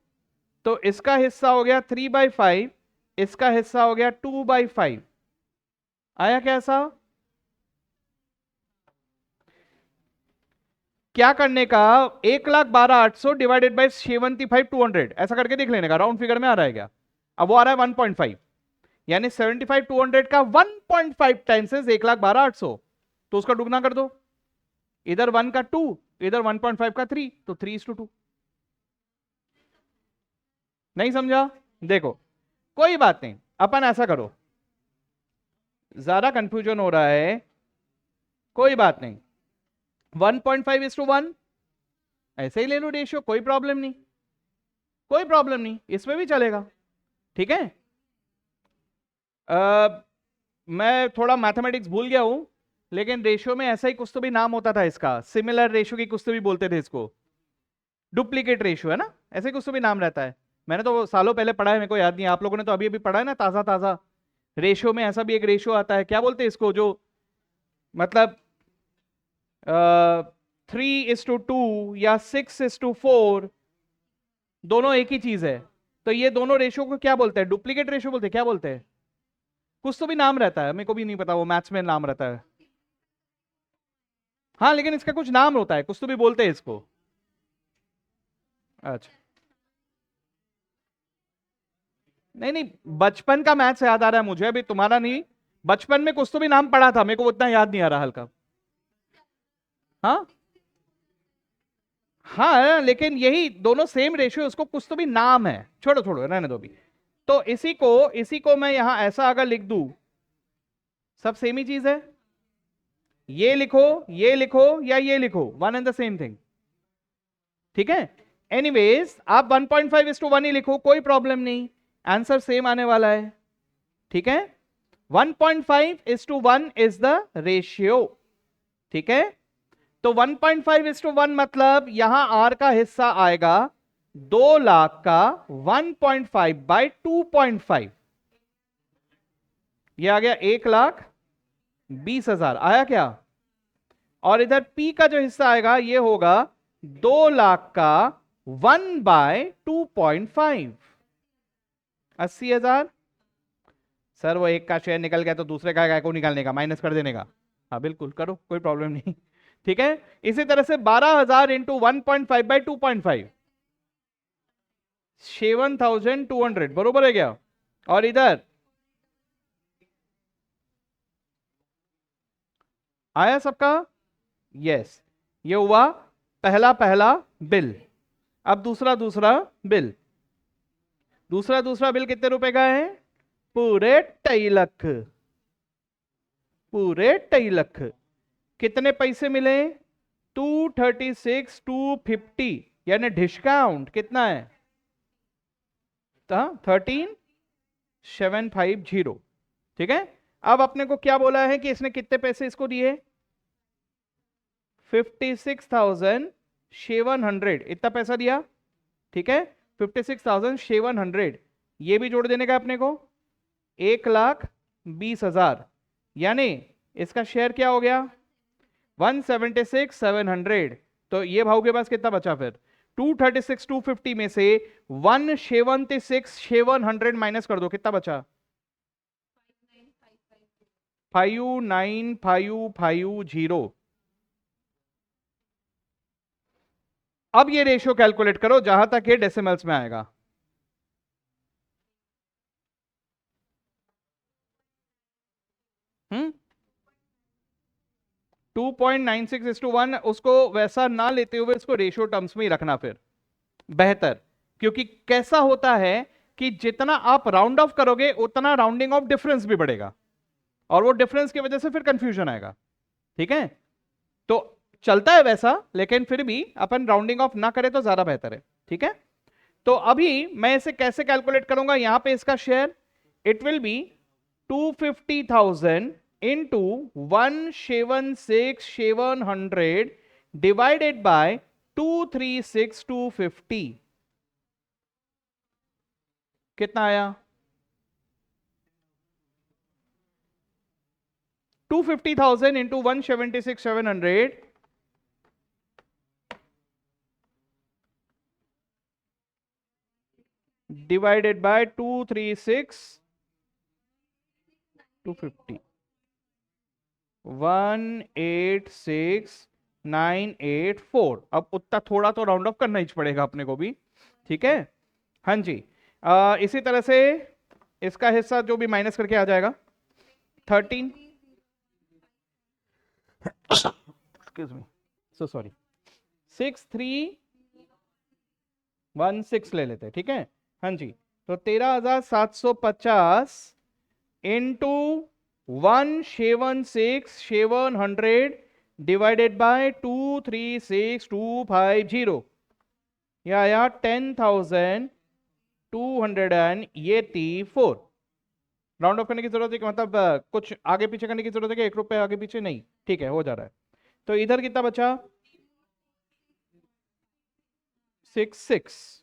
तो इसका हिस्सा हो गया 3/5, इसका हिस्सा हो गया 2/5, आया कैसा? क्या करने का, 1,12,800 डिवाइडेड बाई 75,200, ऐसा करके देख लेने का, राउंड फिगर में आ रहा है क्या? अब वो आ रहा है 1.5, यानी 75,200 का 1.5 टाइम्स 1,12,800, तो उसका दुगना कर दो, इधर 1 का 2, इधर 1.5 का 3, तो 3:2। नहीं समझा? देखो कोई बात नहीं, अपन ऐसा करो, ज्यादा कंफ्यूजन हो रहा है, कोई बात नहीं, 1.5:1 ऐसे ही ले लो रेशियो, कोई प्रॉब्लम नहीं, कोई प्रॉब्लम नहीं, इसमें भी चलेगा। ठीक है, मैं थोड़ा मैथमेटिक्स भूल गया हूं, लेकिन रेशियो में ऐसा ही कुछ तो भी नाम होता था इसका, सिमिलर रेशियो की कुछ तो भी बोलते थे इसको, डुप्लीकेट रेशियो है ना, ऐसे कुछ तो भी नाम रहता है, मैंने तो वो सालों पहले पढ़ा है, मेरे को याद नहीं, आप लोगों ने तो अभी अभी पढ़ा है ना ताजा ताजा। रेशियो में ऐसा भी एक रेशियो आता है, क्या बोलते हैं इसको, जो मतलब 3:2 या 6:4, दोनों एक ही चीज है, तो ये दोनों रेशियो को क्या बोलते हैं? डुप्लीकेट रेशियो बोलते हैं, क्या बोलते हैं? कुछ तो भी नाम रहता है, मेरे को भी नहीं पता, वो मैथ्स में नाम रहता है। हाँ लेकिन इसका कुछ नाम होता है, कुछ तो भी बोलते हैं इसको। अच्छा, नहीं नहीं, बचपन का मैथ्स याद आ रहा है मुझे, अभी तुम्हारा नहीं, बचपन में कुछ तो भी नाम पढ़ा था, मेरे को उतना याद नहीं आ रहा हल्का। हाँ हाँ, लेकिन यही दोनों सेम रेशियो, उसको कुछ तो भी नाम है, छोड़ो छोड़ो रहने दो भी। तो इसी को मैं यहां ऐसा अगर लिख दूं, सब सेम ही चीज है, ये लिखो, ये लिखो, या ये लिखो, one and the same thing. ठीक है, एनीवेज आप 1.5:1 ही लिखो, कोई प्रॉब्लम नहीं, आंसर सेम आने वाला है। ठीक है, 1.5:1 इज द रेशियो। ठीक है, तो 1.5:1 मतलब यहां आर का हिस्सा आएगा 2 लाख का 1.5/2.5, ये आ गया 1,20,000, आया क्या? और इधर पी का जो हिस्सा आएगा ये होगा 2 लाख का 1/2.5, 80,000। सर वो एक का शेयर निकल गया तो दूसरे का को निकालने का, माइनस कर देने का, हाँ बिल्कुल करो, कोई प्रॉब्लम नहीं। ठीक है, इसी तरह से 12,000 इंटू 1.5/2.5, 7,200, बरोबर है क्या? और इधर आया सबका? यस, ये हुआ पहला पहला बिल। अब दूसरा दूसरा बिल। दूसरा बिल कितने रुपए का है? पूरे 2.5 लाख। पूरे 2.5 लाख। कितने पैसे मिले? 236 250, यानी डिस्काउंट कितना है? 13,750। ठीक है। अब अपने को क्या बोला है कि इसने कितने पैसे इसको दिए? 56,700, इतना पैसा दिया। ठीक है, 56,700। ये भी जोड़ देने का अपने को 1,20,000, यानी इसका शेयर क्या हो गया? 176,700। तो ये भाव के पास कितना बचा फिर? 236 250 में से 176,700 माइनस कर दो, कितना बचा? 59,550। अब ये रेशियो कैलकुलेट करो जहां तक ये डेसिमल्स में आएगा। हम्म 2.96:1, उसको वैसा ना लेते हुए इसको रेशियो टर्म्स में ही रखना फिर बेहतर। क्योंकि कैसा होता है कि जितना आप राउंड ऑफ करोगे उतना राउंडिंग ऑफ डिफरेंस भी बढ़ेगा, और वो डिफरेंस की वजह से फिर कंफ्यूजन आएगा। ठीक है, तो चलता है वैसा, लेकिन फिर भी अपन राउंडिंग ऑफ ना करें तो ज्यादा बेहतर है। ठीक है, तो अभी मैं इसे कैसे कैलकुलेट करूंगा? यहां पे इसका share it will be 250,000 into 176,700 divided by 236,250। कितना आया? 250,000 इंटू 176,700 डिवाइडेड बाय 236,250, 186,984। अब उतना थोड़ा तो राउंड ऑफ करना ही पड़ेगा अपने को भी। ठीक है, हाँ जी। इसी तरह से इसका हिस्सा जो भी माइनस करके आ जाएगा 13, एक्सक्यूज मी, सो सॉरी, 6,316 ले लेते हैं। ठीक है, हाँ जी। तो 13,750 इंटू 176,700 डिवाइडेड बाय 236,250, यह आया 10,284। राउंड ऑफ करने की जरूरत है कि मतलब कुछ आगे पीछे करने की जरूरत है कि 1 रुपए आगे पीछे? नहीं, ठीक है, हो जा रहा है। तो इधर कितना बचा? 66।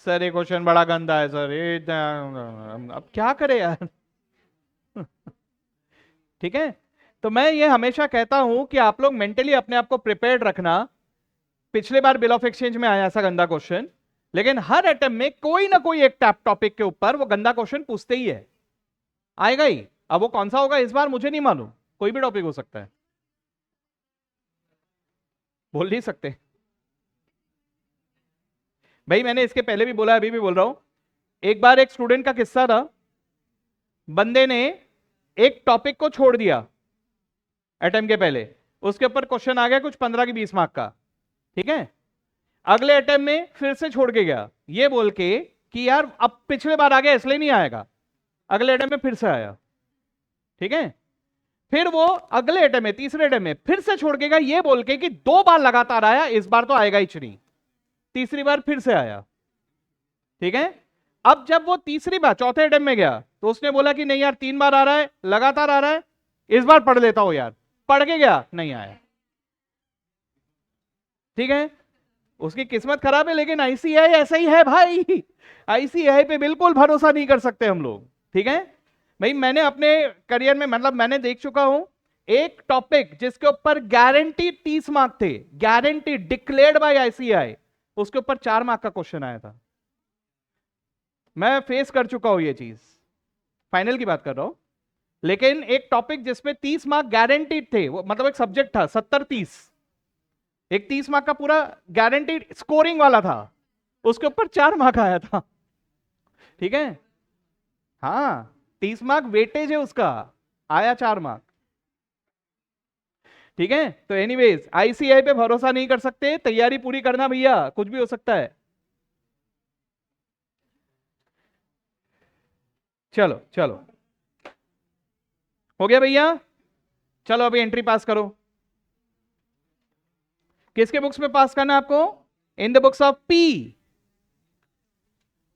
सर ये क्वेश्चन बड़ा गंदा है सर, ये अब क्या करे यार। ठीक है, तो मैं ये हमेशा कहता हूं कि आप लोग मेंटली अपने आप को प्रिपेयर्ड रखना। पिछले बार बिल ऑफ एक्सचेंज में आया ऐसा गंदा क्वेश्चन, लेकिन हर अटेम्प्ट में कोई ना कोई एक टॉपिक के ऊपर वो गंदा क्वेश्चन पूछते ही है, आएगा ही। अब वो कौन सा होगा इस बार मुझे नहीं मालूम, कोई भी टॉपिक हो सकता है, बोल नहीं सकते। भाई मैंने इसके पहले भी बोला, अभी भी बोल रहा हूं। एक बार एक स्टूडेंट का किस्सा था, बंदे ने एक टॉपिक को छोड़ दिया अटेम्प्ट के पहले, उसके ऊपर क्वेश्चन आ गया कुछ 15 की 20 मार्क का। ठीक है, अगले अटेम्प्ट में फिर से छोड़ के गया, ये बोल के कि यार अब पिछले बार आ गया इसलिए नहीं आएगा। अगले अटेम्प्ट में फिर से आया। ठीक है, फिर वो अगले अटेम्प्ट में, तीसरे अटेम्प्ट में फिर से छोड़ के गया, ये बोल के कि 2 बार लगातार आया, इस बार तो आएगा ही नहीं। तीसरी बार फिर से आया। ठीक है, अब जब वो तीसरी बार चौथे अटेम्प्ट में गया तो उसने बोला कि नहीं यार 3 बार आ रहा है, लगातार आ रहा है, इस बार पढ़ लेता हूं यार। पढ़ के गया, नहीं आया। ठीक है, उसकी किस्मत खराब है, लेकिन आईसीएआई ऐसा ही है भाई। आईसीएआई पे बिल्कुल भरोसा नहीं कर सकते हम लोग। ठीक है भाई, मैंने अपने करियर में मतलब मैंने देख चुका हूं एक टॉपिक जिसके ऊपर गारंटी 30 मार्क थे, गारंटी डिक्लेयर्ड बाय आईसीएआई, उसके ऊपर 4 मार्क का क्वेश्चन आया था। मैं फेस कर चुका हूं ये चीज, फाइनल की बात कर रहा हूं। लेकिन एक टॉपिक जिसमें 30 मार्क गारंटीड थे, वो मतलब एक सब्जेक्ट था 70-30, एक 30 मार्क का पूरा गारंटीड स्कोरिंग वाला था, उसके ऊपर 4 मार्क आया था। ठीक है, हाँ, 30 मार्क वेटेज है उसका, आया 4 मार्क। ठीक है, तो एनीवेज आईसीआई पे भरोसा नहीं कर सकते, तैयारी पूरी करना भैया, कुछ भी हो सकता है। चलो चलो, हो गया भैया। चलो अभी एंट्री पास करो। किसके बुक्स में पास करना है आपको? इन द बुक्स ऑफ पी।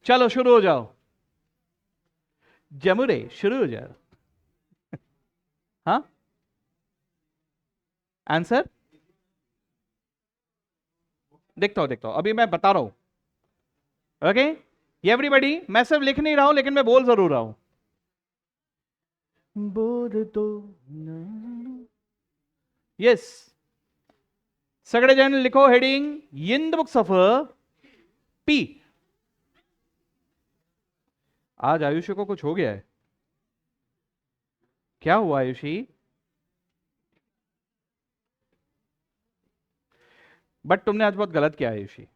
चलो शुरू हो जाओ, जमुरे शुरू हो जाओ। हाँ, आंसर देखता हूं अभी मैं बता रहा हूं। ओके, ये एवरीबडी, मैं सिर्फ लिख नहीं रहा हूं लेकिन मैं बोल जरूर रहा हूं। बोल दो यस, सगड़े जन लिखो heading in the books of P. आज आयुषी को कुछ हो गया है, क्या हुआ आयुषी? बट तुमने आज बहुत गलत किया आयुषी।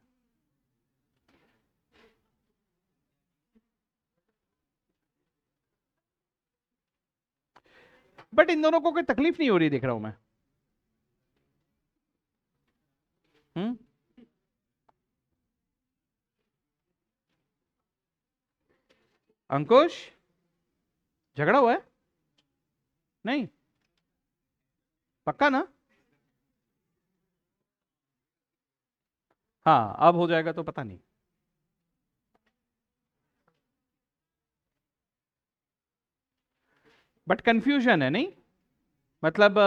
बट इन दोनों को कोई तकलीफ नहीं हो रही देख रहा हूं मैं। हम्म, अंकुश, झगड़ा हुआ है? नहीं, पक्का ना? हाँ, अब हो जाएगा तो पता नहीं। बट कंफ्यूजन है नहीं, मतलब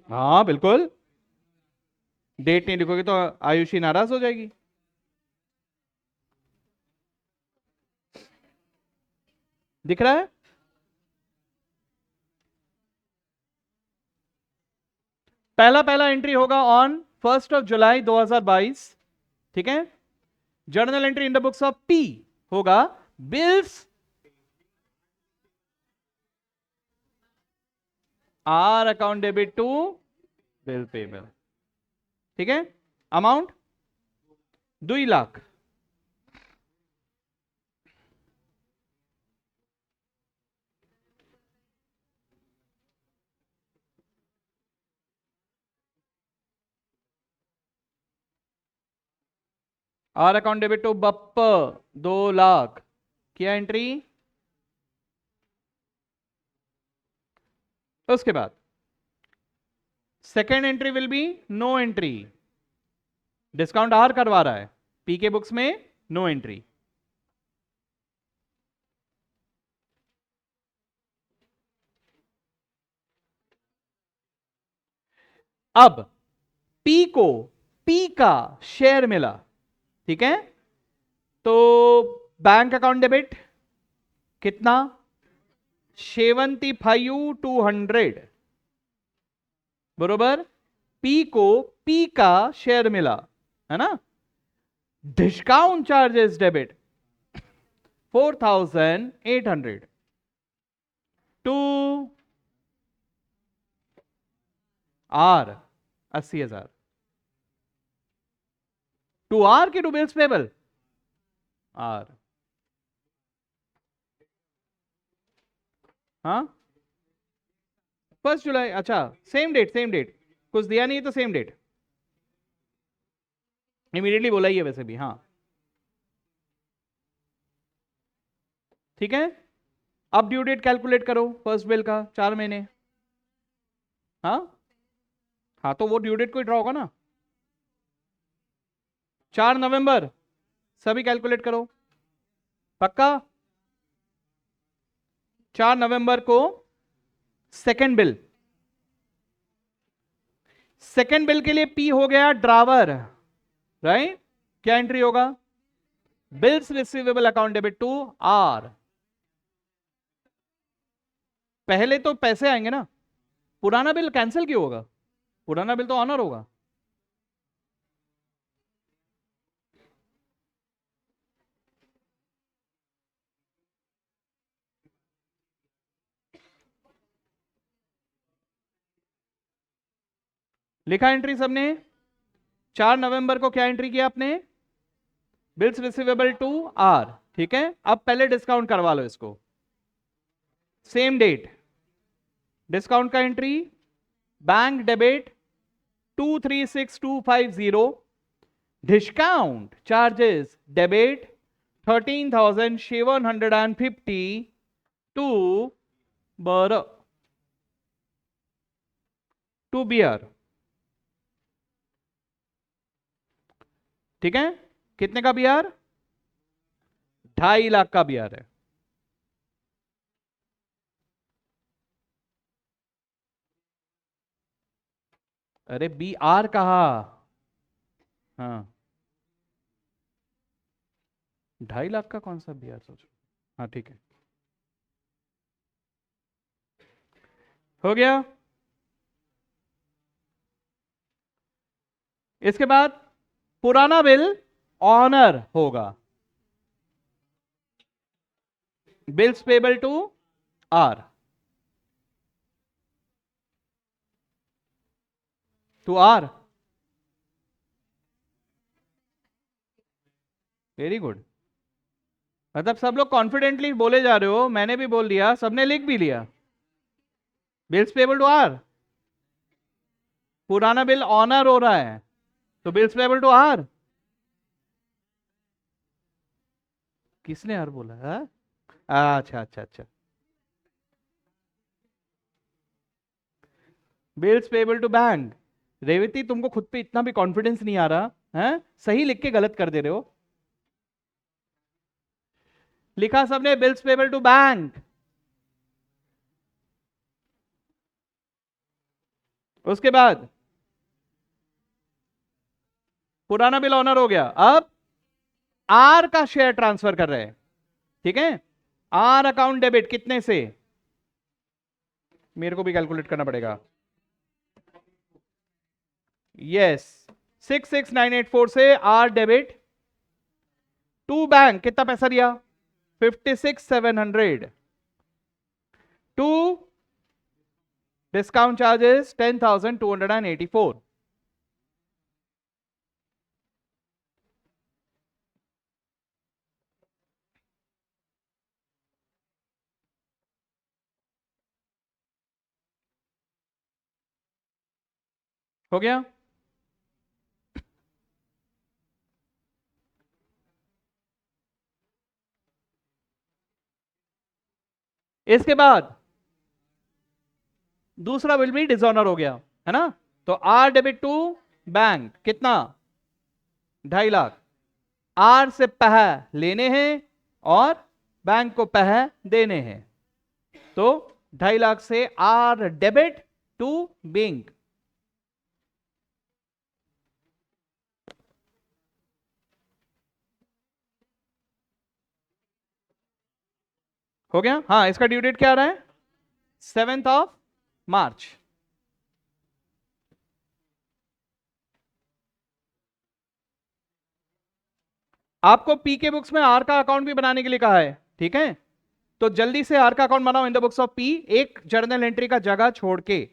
हाँ बिल्कुल, डेट नहीं लिखोगे तो आयुषी नाराज हो जाएगी। दिख रहा है? पहला पहला एंट्री होगा ऑन 1 जुलाई 2022। ठीक है, journal entry in the books of P होगा bills R account debit to bill payable. ठीक है, amount 2 lakh. R account debit to बप्प 2 लाख, किया एंट्री। उसके बाद second entry will be no entry, discount R करवा रहा है, पी के बुक्स में नो एंट्री। अब पी को पी का शेयर मिला, ठीक है, तो बैंक अकाउंट डेबिट कितना? 75,200 बरोबर। पी को पी का शेयर मिला है ना, discount charges debit 4,800 to R 80,000, to R की टू बिल्स पेबल आर। हाँ, 1 जुलाई, अच्छा सेम डेट सेम डेट, कुछ दिया नहीं तो सेम डेट, इमीडिएटली बोला ही है वैसे भी। हाँ ठीक है, अब ड्यू डेट कैलकुलेट करो फर्स्ट बिल का, 4 महीने। हाँ हाँ, तो वो ड्यू डेट को ही ड्रॉ होगा ना, 4 नवंबर, सभी कैलकुलेट करो। पक्का? 4 नवंबर को सेकेंड बिल, सेकेंड बिल के लिए पी हो गया ड्रावर, राइट? क्या एंट्री होगा? Bills receivable account debit to R. पहले तो पैसे आएंगे ना, पुराना बिल कैंसिल क्यों होगा? पुराना बिल तो ऑनर होगा। लिखा एंट्री सबने? 4 नवंबर को क्या एंट्री किया आपने? बिल्स रिसीवेबल टू आर, ठीक है। अब पहले डिस्काउंट करवा लो इसको, सेम डेट डिस्काउंट का entry, bank debit 236250, discount charges debit 13,750 to बर टू बियर, ठीक है। कितने का बियर? 2.5 लाख का बियर है। अरे बी आर कहा? हाँ, 2.5 लाख का कौन सा बियर सोचो। हाँ ठीक है, हो गया। इसके बाद पुराना बिल ऑनर होगा, bills payable to R, to R. Very good, मतलब सब लोग कॉन्फिडेंटली बोले जा रहे हो, मैंने भी बोल दिया, सबने लिख भी लिया। बिल्स पेबल टू आर, पुराना बिल ऑनर हो रहा है तो बिल्स पेबल टू आर। किसने आर बोला है? अच्छा अच्छा अच्छा, bills payable to bank. Revathi तुमको खुद पे इतना भी कॉन्फिडेंस नहीं आ रहा है? सही लिख के गलत कर दे रहे हो। लिखा सबने बिल्स पेबल टू बैंक? उसके बाद पुराना बिल ऑनर हो गया, अब आर का शेयर ट्रांसफर कर रहे हैं, ठीक है। आर अकाउंट डेबिट कितने से? मेरे को भी कैलकुलेट करना पड़ेगा। यस, 66984 से आर डेबिट टू बैंक, कितना पैसा दिया? 56,700 टू डिस्काउंट चार्जेस 10,284। हो गया। इसके बाद दूसरा बिल भी डिसऑनर हो गया, है ना। तो आर डेबिट टू बैंक कितना? 2.5 लाख। आर से पह लेने हैं और बैंक को पह देने हैं, तो 2.5 लाख से आर डेबिट टू बैंक। हो गया। हाँ, इसका ड्यू डेट क्या आ रहा है? 7 मार्च। आपको पी के बुक्स में आर का अकाउंट भी बनाने के लिए कहा है, ठीक है। तो जल्दी से आर का अकाउंट बनाओ इन द बुक्स ऑफ पी, एक जर्नल एंट्री का जगह छोड़ के।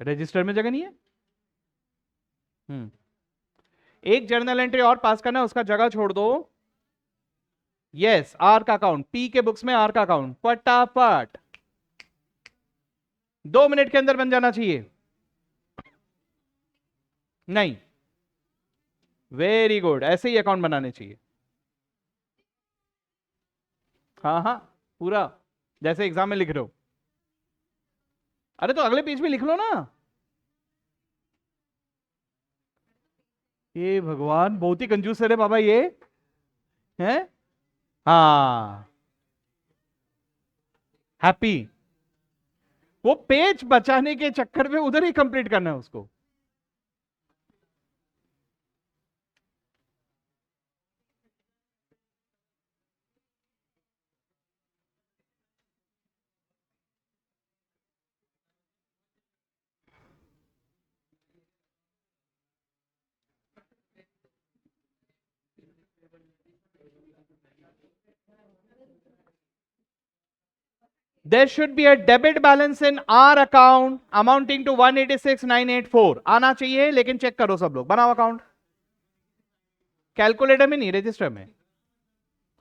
रजिस्टर में जगह नहीं है? एक जर्नल एंट्री और पास करना है, उसका जगह छोड़ दो। यस, आर का अकाउंट, पी के बुक्स में आर का अकाउंट फटाफट 2 मिनट के अंदर बन जाना चाहिए। नहीं, वेरी गुड, ऐसे ही अकाउंट बनाने चाहिए। हाँ हाँ, पूरा जैसे एग्जाम में लिख रहे हो। अरे तो अगले पेज में लिख लो ना। ये भगवान, बहुत ही कंजूस है रे बाबा ये, है। हाँ, हैप्पी। वो पेज बचाने के चक्कर में उधर ही कंप्लीट करना है उसको। there should be a debit balance in our account amounting to 186,984 आना चाहिए, लेकिन चेक करो सब लोग, बनाओ अकाउंट कैलकुलेटर में नहीं, रजिस्टर में।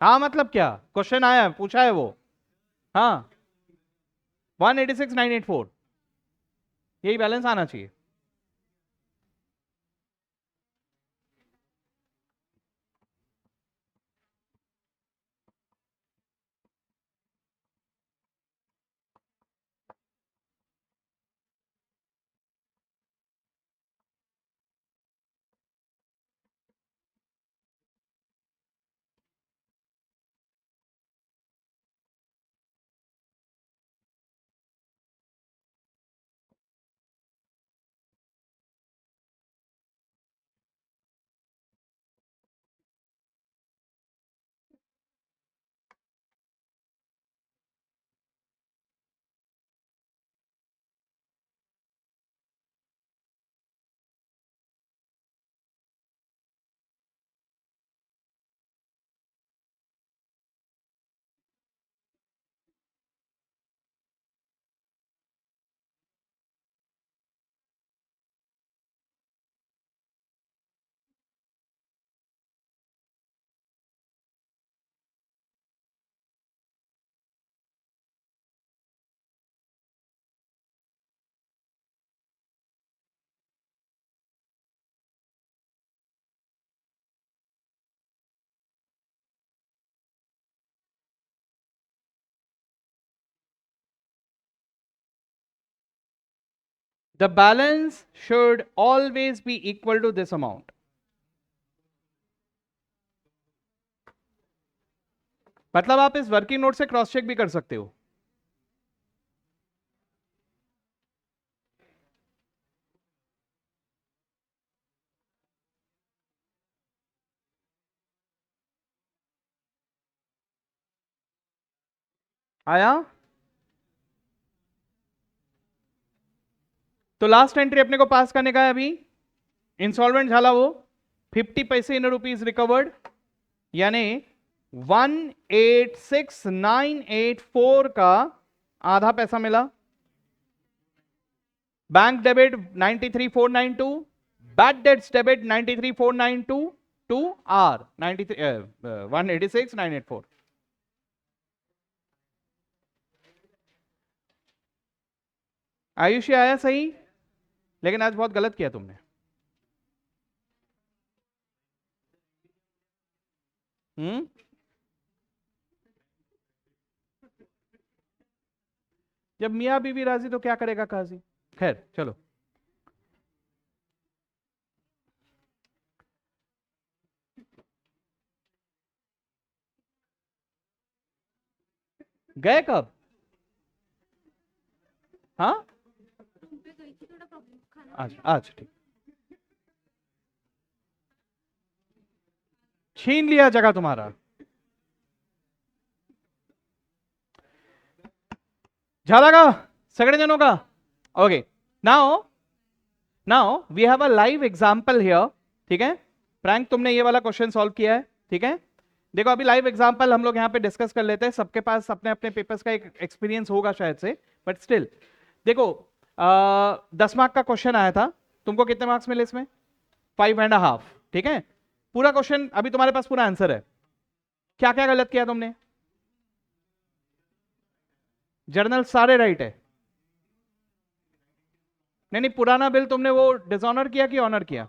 हाँ मतलब क्या क्वेश्चन आया, पूछा है वो। हाँ 186,984 यही बैलेंस आना चाहिए। The balance should always be equal to this amount. मतलब आप इस वर्किंग नोट से क्रॉस चेक भी कर सकते हो। आया? तो लास्ट एंट्री अपने को पास करने का है अभी। इंसॉल्वेंट झाला वो 50 पैसे इन रुपीज रिकवर्ड, यानी 186,984 का आधा पैसा मिला। Bank debit 93,492, bad debts debit 93,492 to R 186,984। Ayushi आया सही, लेकिन आज बहुत गलत किया तुमने। जब मियाँ बीवी राजी तो क्या करेगा काजी। खैर चलो, गए कब? हाँ आज, आज ठीक, छीन लिया जगह तुम्हारा। झाला का सगळे जनों का? Okay, now now we have a live example here. ठीक है प्रैंक, तुमने ये वाला क्वेश्चन सॉल्व किया है। ठीक है देखो, अभी लाइव एग्जांपल हम लोग यहाँ पे डिस्कस कर लेते हैं। सबके पास अपने अपने पेपर्स का एक एक्सपीरियंस होगा शायद से, बट स्टिल देखो 10 मार्क का क्वेश्चन आया था। तुमको कितने मार्क्स मिले इसमें? 5.5। ठीक है, पूरा क्वेश्चन अभी तुम्हारे पास पूरा आंसर है। क्या क्या गलत किया तुमने? जर्नल सारे राइट है। नहीं नहीं, पुराना बिल तुमने वो डिसऑनर किया कि ऑनर किया?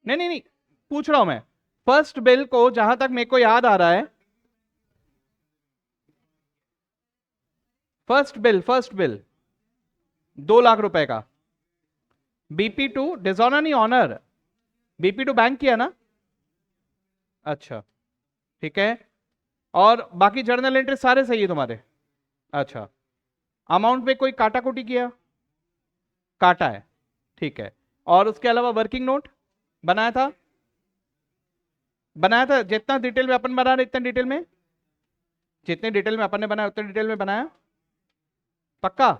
नहीं नहीं नहीं, पूछ रहा हूं मैं। फर्स्ट बिल को जहां तक मेरे को याद आ रहा है, फर्स्ट बिल 2 लाख रुपए का, बीपी टू डिसऑनर नहीं ऑनर, बीपी टू बैंक किया ना? अच्छा ठीक है, और बाकी जर्नल एंट्री सारे सही है तुम्हारे? अच्छा, अमाउंट पे कोई काटा कुटी किया? काटा है, ठीक है। और उसके अलावा वर्किंग नोट बनाया था? बनाया था, जितना डिटेल में अपन बना रहे इतने डिटेल में, जितने डिटेल में अपन ने बनाया उतने डिटेल में बनाया? पक्का?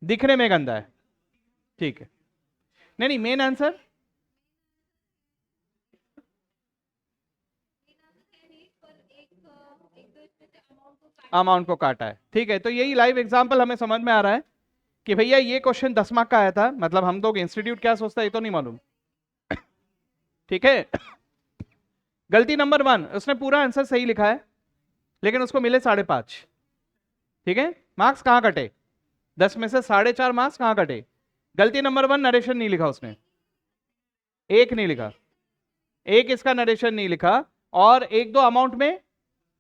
दिखने में गंदा है, ठीक है। नहीं नहीं, मेन आंसर अमाउंट को काटा है। ठीक है, तो यही लाइव एग्जांपल हमें समझ में आ रहा है कि भैया ये क्वेश्चन 10 मार्क का आया था, मतलब हम लोग इंस्टीट्यूट क्या सोचता है ये तो नहीं मालूम। ठीक है, गलती नंबर 1, उसने पूरा आंसर सही लिखा है लेकिन उसको मिले 5.5। ठीक है, मार्क्स कहां कटे? 10 में से 4.5 मार्क्स कहां कटे? गलती नंबर 1, नरेशन नहीं लिखा उसने, एक नहीं लिखा, एक इसका नरेशन नहीं लिखा, और एक दो अमाउंट में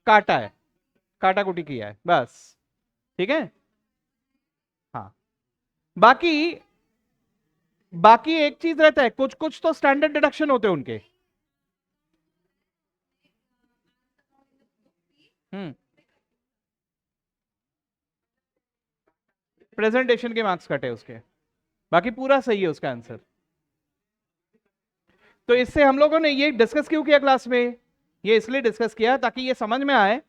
काटा है, काटा कुटी किया है बस। ठीक है, हाँ, बाकी बाकी एक चीज रहता है, कुछ कुछ तो स्टैंडर्ड डिडक्शन होते हैं उनके। प्रेजेंटेशन के मार्क्स कटे उसके, बाकी पूरा सही है उसका आंसर। तो इससे हम लोगों ने ये डिस्कस क्यों किया क्लास में? ये इसलिए डिस्कस किया ताकि ये समझ में आए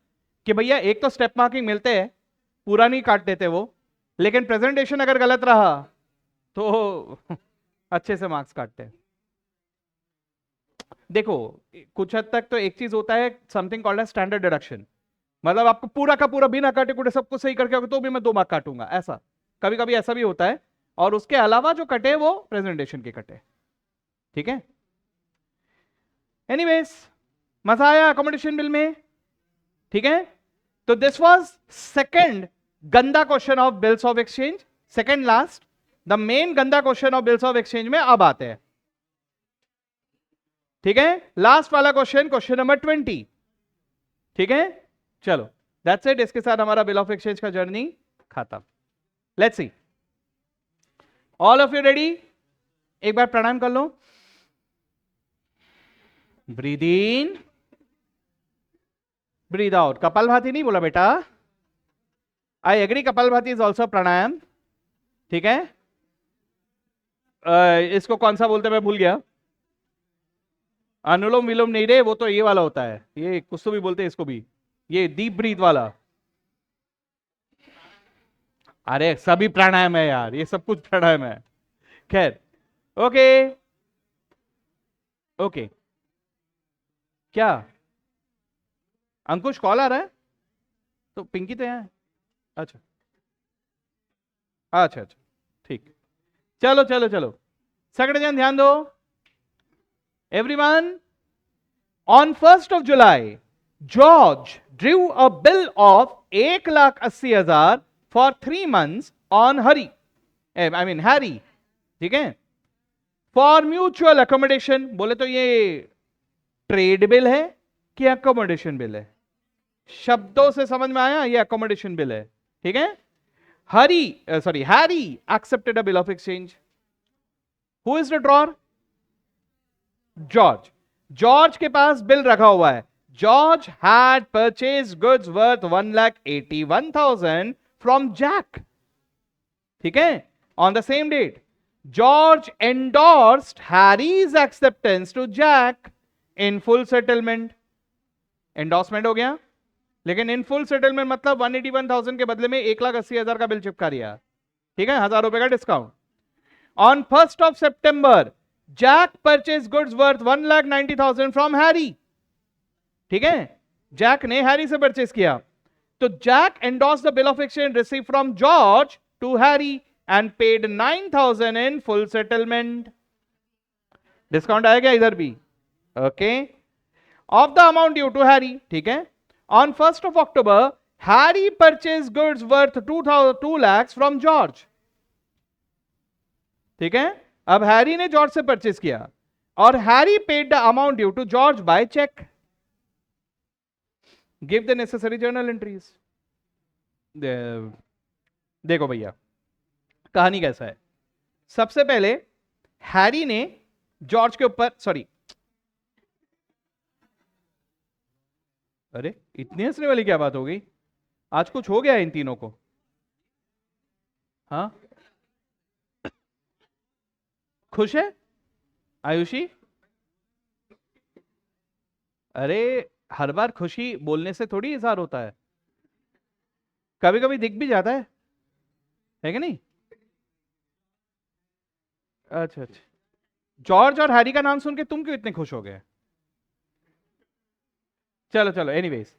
कि भैया एक तो स्टेप मार्किंग मिलते हैं, पूरा नहीं काट देते वो, लेकिन प्रेजेंटेशन अगर गलत रहा तो अच्छे से मार्क्स काटते हैं। देखो, कुछ हद तक तो एक चीज होता है, समथिंग कॉल्ड है स्टैंडर्ड डिडक्शन, मतलब आपको पूरा का पूरा बिना काटे कुटे सब कुछ सही करके आओगे तो भी मैं 2 मार्क काटूंगा, ऐसा कभी कभी ऐसा भी होता है। और उसके अलावा जो कटे वो प्रेजेंटेशन के कटे। ठीक है, एनीवेज, मजा आया अकोमोडेशन बिल में? ठीक है, तो दिस वाज सेकंड गंदा question of bills of exchange, second last. The main गंदा question of bills of exchange में अब आते हैं। ठीक है, लास्ट वाला क्वेश्चन, क्वेश्चन नंबर 20। ठीक है, चलो दैट्स इट, इसके साथ हमारा बिल ऑफ एक्सचेंज का जर्नी खत्म। Let's see, all of you ready? एक बार प्रणाम कर लो, breathe in, breathe out. Kapalbhati नहीं बोला बेटा, I agree, kapalbhati is also pranayama. ठीक है, इसको कौन सा बोलते मैं भूल गया, अनुलोम विलोम नहीं रे, वो तो ये वाला होता है, ये कुछ तो भी बोलते हैं इसको भी, ये डीप ब्रीथ वाला। अरे सभी प्राणायाम है यार, ये सब कुछ प्राणायाम है। खैर, ओके ओके, क्या अंकुश कॉल आ रहा है? तो पिंकी तो यहाँ है। अच्छा अच्छा अच्छा, ठीक, चलो चलो चलो, सगड़े जन ध्यान दो। Everyone, on 1st of July, George drew a bill of 1,80,000 for 3 months on Harry, I mean Harry, ठीक है, फॉर म्यूचुअल अकोमोडेशन। बोले तो ये ट्रेड बिल है कि अकोमोडेशन बिल है? शब्दों से समझ में आया, ये अकोमोडेशन बिल है। ठीक है, Harry accepted a bill of exchange. Who is the drawer? George. George के पास बिल रखा हुआ है। George had purchase goods worth 1,81,000 from Jack. ठीक है, on the same date George endorsed Harry's acceptance to Jack in full settlement. Endorsement हो गया, लेकिन इन फुल सेटलमेंट मतलब 181,000 के बदले में 1,80,000 का बिल चिपका दिया। ठीक है, 1,000 रुपए का discount. On 1st of September, Jack purchase goods worth 1,90,000 from Harry. ठीक है, जैक ने हैरी से परचेज किया, तो Jack endorse the bill of exchange receive from George to Harry and paid 9,000 in full settlement. Discount आएगा इधर भी, okay, of the amount due to Harry. ठीक है, on 1st of October, Harry purchase goods worth 2 lakhs from George. ठीक है, अब हैरी ने जॉर्ज से परचेज किया और Harry paid the amount due to George by cheque. Give the necessary journal entries. देखो भैया, कहानी कैसा है। सबसे पहले हैरी ने जॉर्ज के ऊपर, सॉरी, अरे इतनी हंसने वाली क्या बात हो गई? आज कुछ हो गया इन तीनों को? हाँ, खुश है आयुषी? अरे हर बार खुशी बोलने से थोड़ी इजहार होता है, कभी कभी दिख भी जाता है कि नहीं? अच्छा अच्छा, जॉर्ज और हैरी का नाम सुन के तुम क्यों इतने खुश हो गए? चलो चलो, एनीवेज,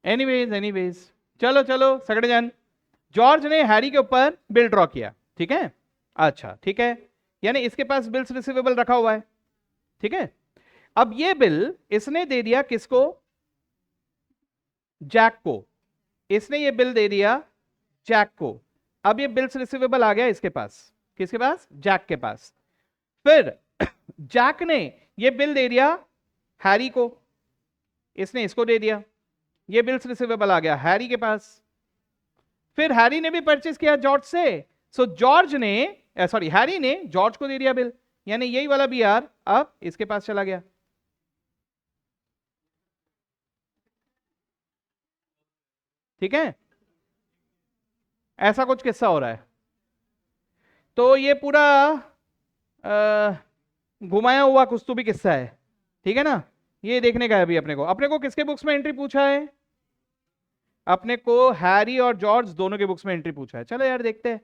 एनीवेज एनीवेज, चलो चलो सगड़े जन, जॉर्ज ने हैरी के ऊपर बिल ड्रॉ किया, ठीक है। अच्छा ठीक है, यानी इसके पास बिल्स रिसीवेबल रखा हुआ है, ठीक है। अब ये बिल इसने दे दिया किसको, जैक को, इसने ये बिल दे दिया जैक को। अब ये बिल्स रिसीवेबल आ गया इसके पास, किसके पास, जैक के पास। फिर जैक ने ये बिल दे दिया हैरी को, इसने इसको दे दिया, ये बिल्स रिसीवेबल आ गया हैरी के पास। फिर हैरी ने भी परचेज किया जॉर्ज से, सो जॉर्ज ने, सॉरी हैरी ने जॉर्ज को दे दिया बिल, यानी यही वाला बी आर अब इसके पास चला गया। ठीक है, ऐसा कुछ किस्सा हो रहा है। तो ये पूरा घुमाया हुआ कुछ तो भी किस्सा है, ठीक है ना। ये देखने का है अभी अपने को किसके बुक्स में एंट्री पूछा है, अपने को हैरी और जॉर्ज दोनों के बुक्स में एंट्री पूछा है। चलो यार देखते हैं,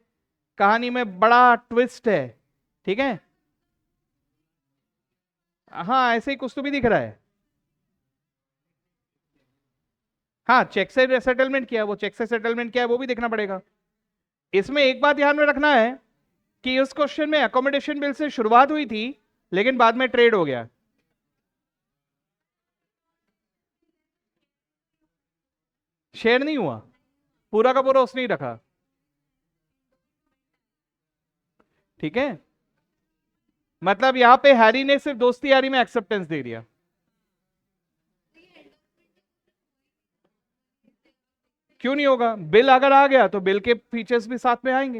कहानी में बड़ा ट्विस्ट है, ठीक है। हाँ ऐसे ही कुछ तो भी दिख रहा है। हाँ चेक से सेटलमेंट किया, वो चेक से सेटलमेंट किया है वो भी देखना पड़ेगा। इसमें एक बात ध्यान में रखना है कि उस क्वेश्चन में अकोमोडेशन बिल से शुरुआत हुई थी लेकिन बाद में ट्रेड हो गया। शेयर नहीं हुआ, पूरा का पूरा उसने ही रखा, ठीक है। मतलब यहां पे हैरी ने सिर्फ दोस्ती यारी में एक्सेप्टेंस दे दिया। क्यों नहीं होगा, बिल अगर आ गया तो बिल के फीचर्स भी साथ में आएंगे।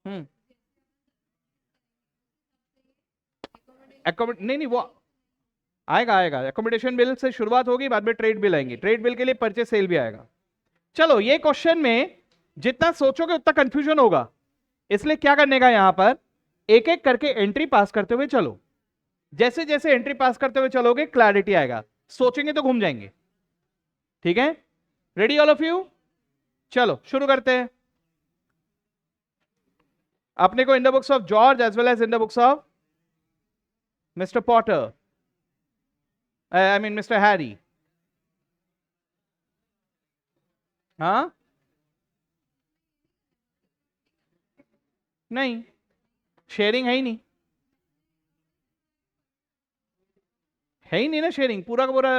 हम्म, नहीं नहीं वो आएगा आएगा, एकोमोडेशन बिल से शुरुआत होगी, बाद में ट्रेड बिल आएंगे, ट्रेड बिल के लिए परचेस सेल भी आएगा। चलो ये क्वेश्चन में जितना सोचोगे उतना कंफ्यूजन होगा, इसलिए क्या करने का यहां पर, एक एक करके एंट्री पास करते हुए चलो, जैसे जैसे एंट्री पास करते हुए चलोगे क्लैरिटी आएगा, सोचेंगे तो घूम जाएंगे, ठीक है। रेडी ऑल ऑफ यू, चलो शुरू करते हैं। अपने को in the books of George as well as in the books of mister Potter, I mean mister Harry, हाँ नहीं, शेयरिंग है ही नहीं, है ही नहीं ना शेयरिंग, पूरा का पूरा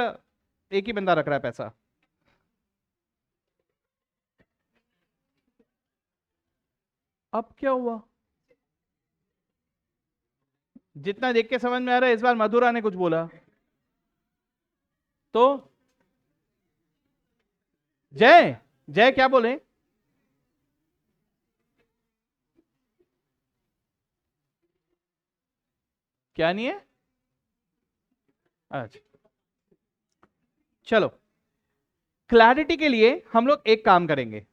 एक ही बंदा रख रहा है पैसा। अब क्या हुआ, जितना देख के समझ में आ रहा है इस बार मधुरा ने कुछ बोला तो, जय जय क्या बोले, क्या नहीं है, अच्छा चलो क्लैरिटी के लिए हम लोग एक काम करेंगे,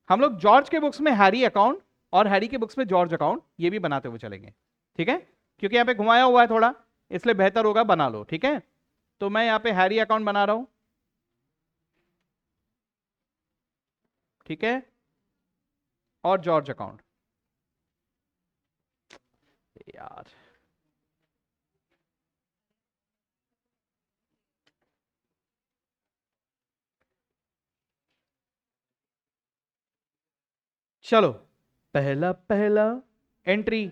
हम लोग जॉर्ज के बुक्स में हैरी अकाउंट और हैरी के बुक्स में जॉर्ज अकाउंट ये भी बनाते हुए चलेंगे, ठीक है। क्योंकि यहां पे घुमाया हुआ है थोड़ा, इसलिए बेहतर होगा बना लो, ठीक है। तो मैं यहां पे हैरी अकाउंट बना रहा हूं, ठीक है, और जॉर्ज अकाउंट, यार चलो पहला पहला एंट्री,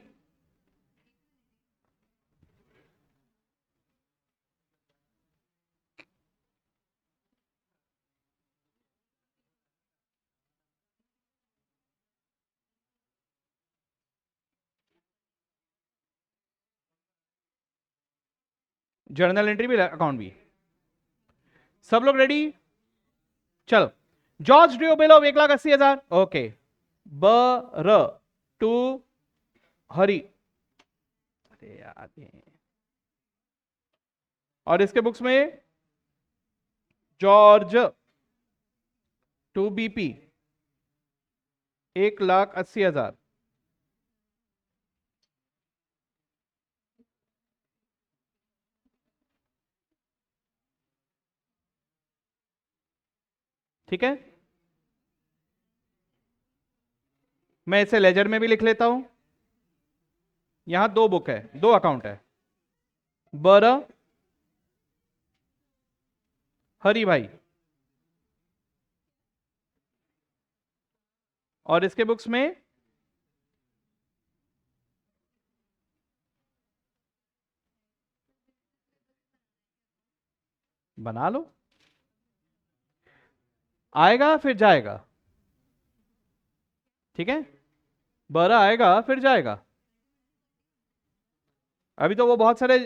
जर्नल एंट्री भी अकाउंट भी, सब लोग रेडी। चलो George due bill of 1,80,000, okay, बर टू हरी, अरे यार और इसके बुक्स में जॉर्ज टू बीपी 1,80,000, ठीक है। मैं इसे लेजर में भी लिख लेता हूं, यहां दो बुक है, दो अकाउंट है, बर हरी भाई, और इसके बुक्स में बना लो, आएगा फिर जाएगा, ठीक है, बरा आएगा फिर जाएगा। अभी तो वो बहुत सारे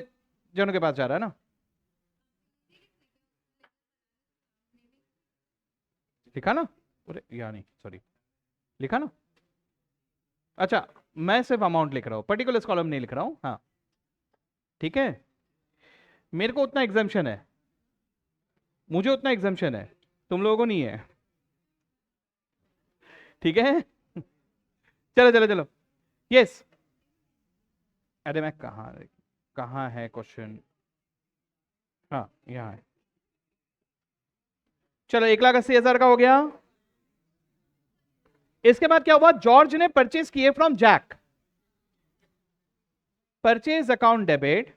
जनों के पास जा रहा है ना। लिखा ना, अरे या नहीं सॉरी, लिखा ना। अच्छा, मैं सिर्फ अमाउंट लिख रहा हूं, पर्टिकुलर कॉलम नहीं लिख रहा हूं। हाँ ठीक है, मेरे को उतना एग्जाम्शन है, मुझे उतना एग्जाम्शन है, तुम लोगों को नहीं है, ठीक है। चलो चलो चलो, यस। अरे मैं कहाँ, कहाँ है क्वेश्चन, हाँ यहाँ है। चलो 1,80,000 का हो गया। इसके बाद क्या हुआ, जॉर्ज ने परचेज किए from Jack, purchase account debit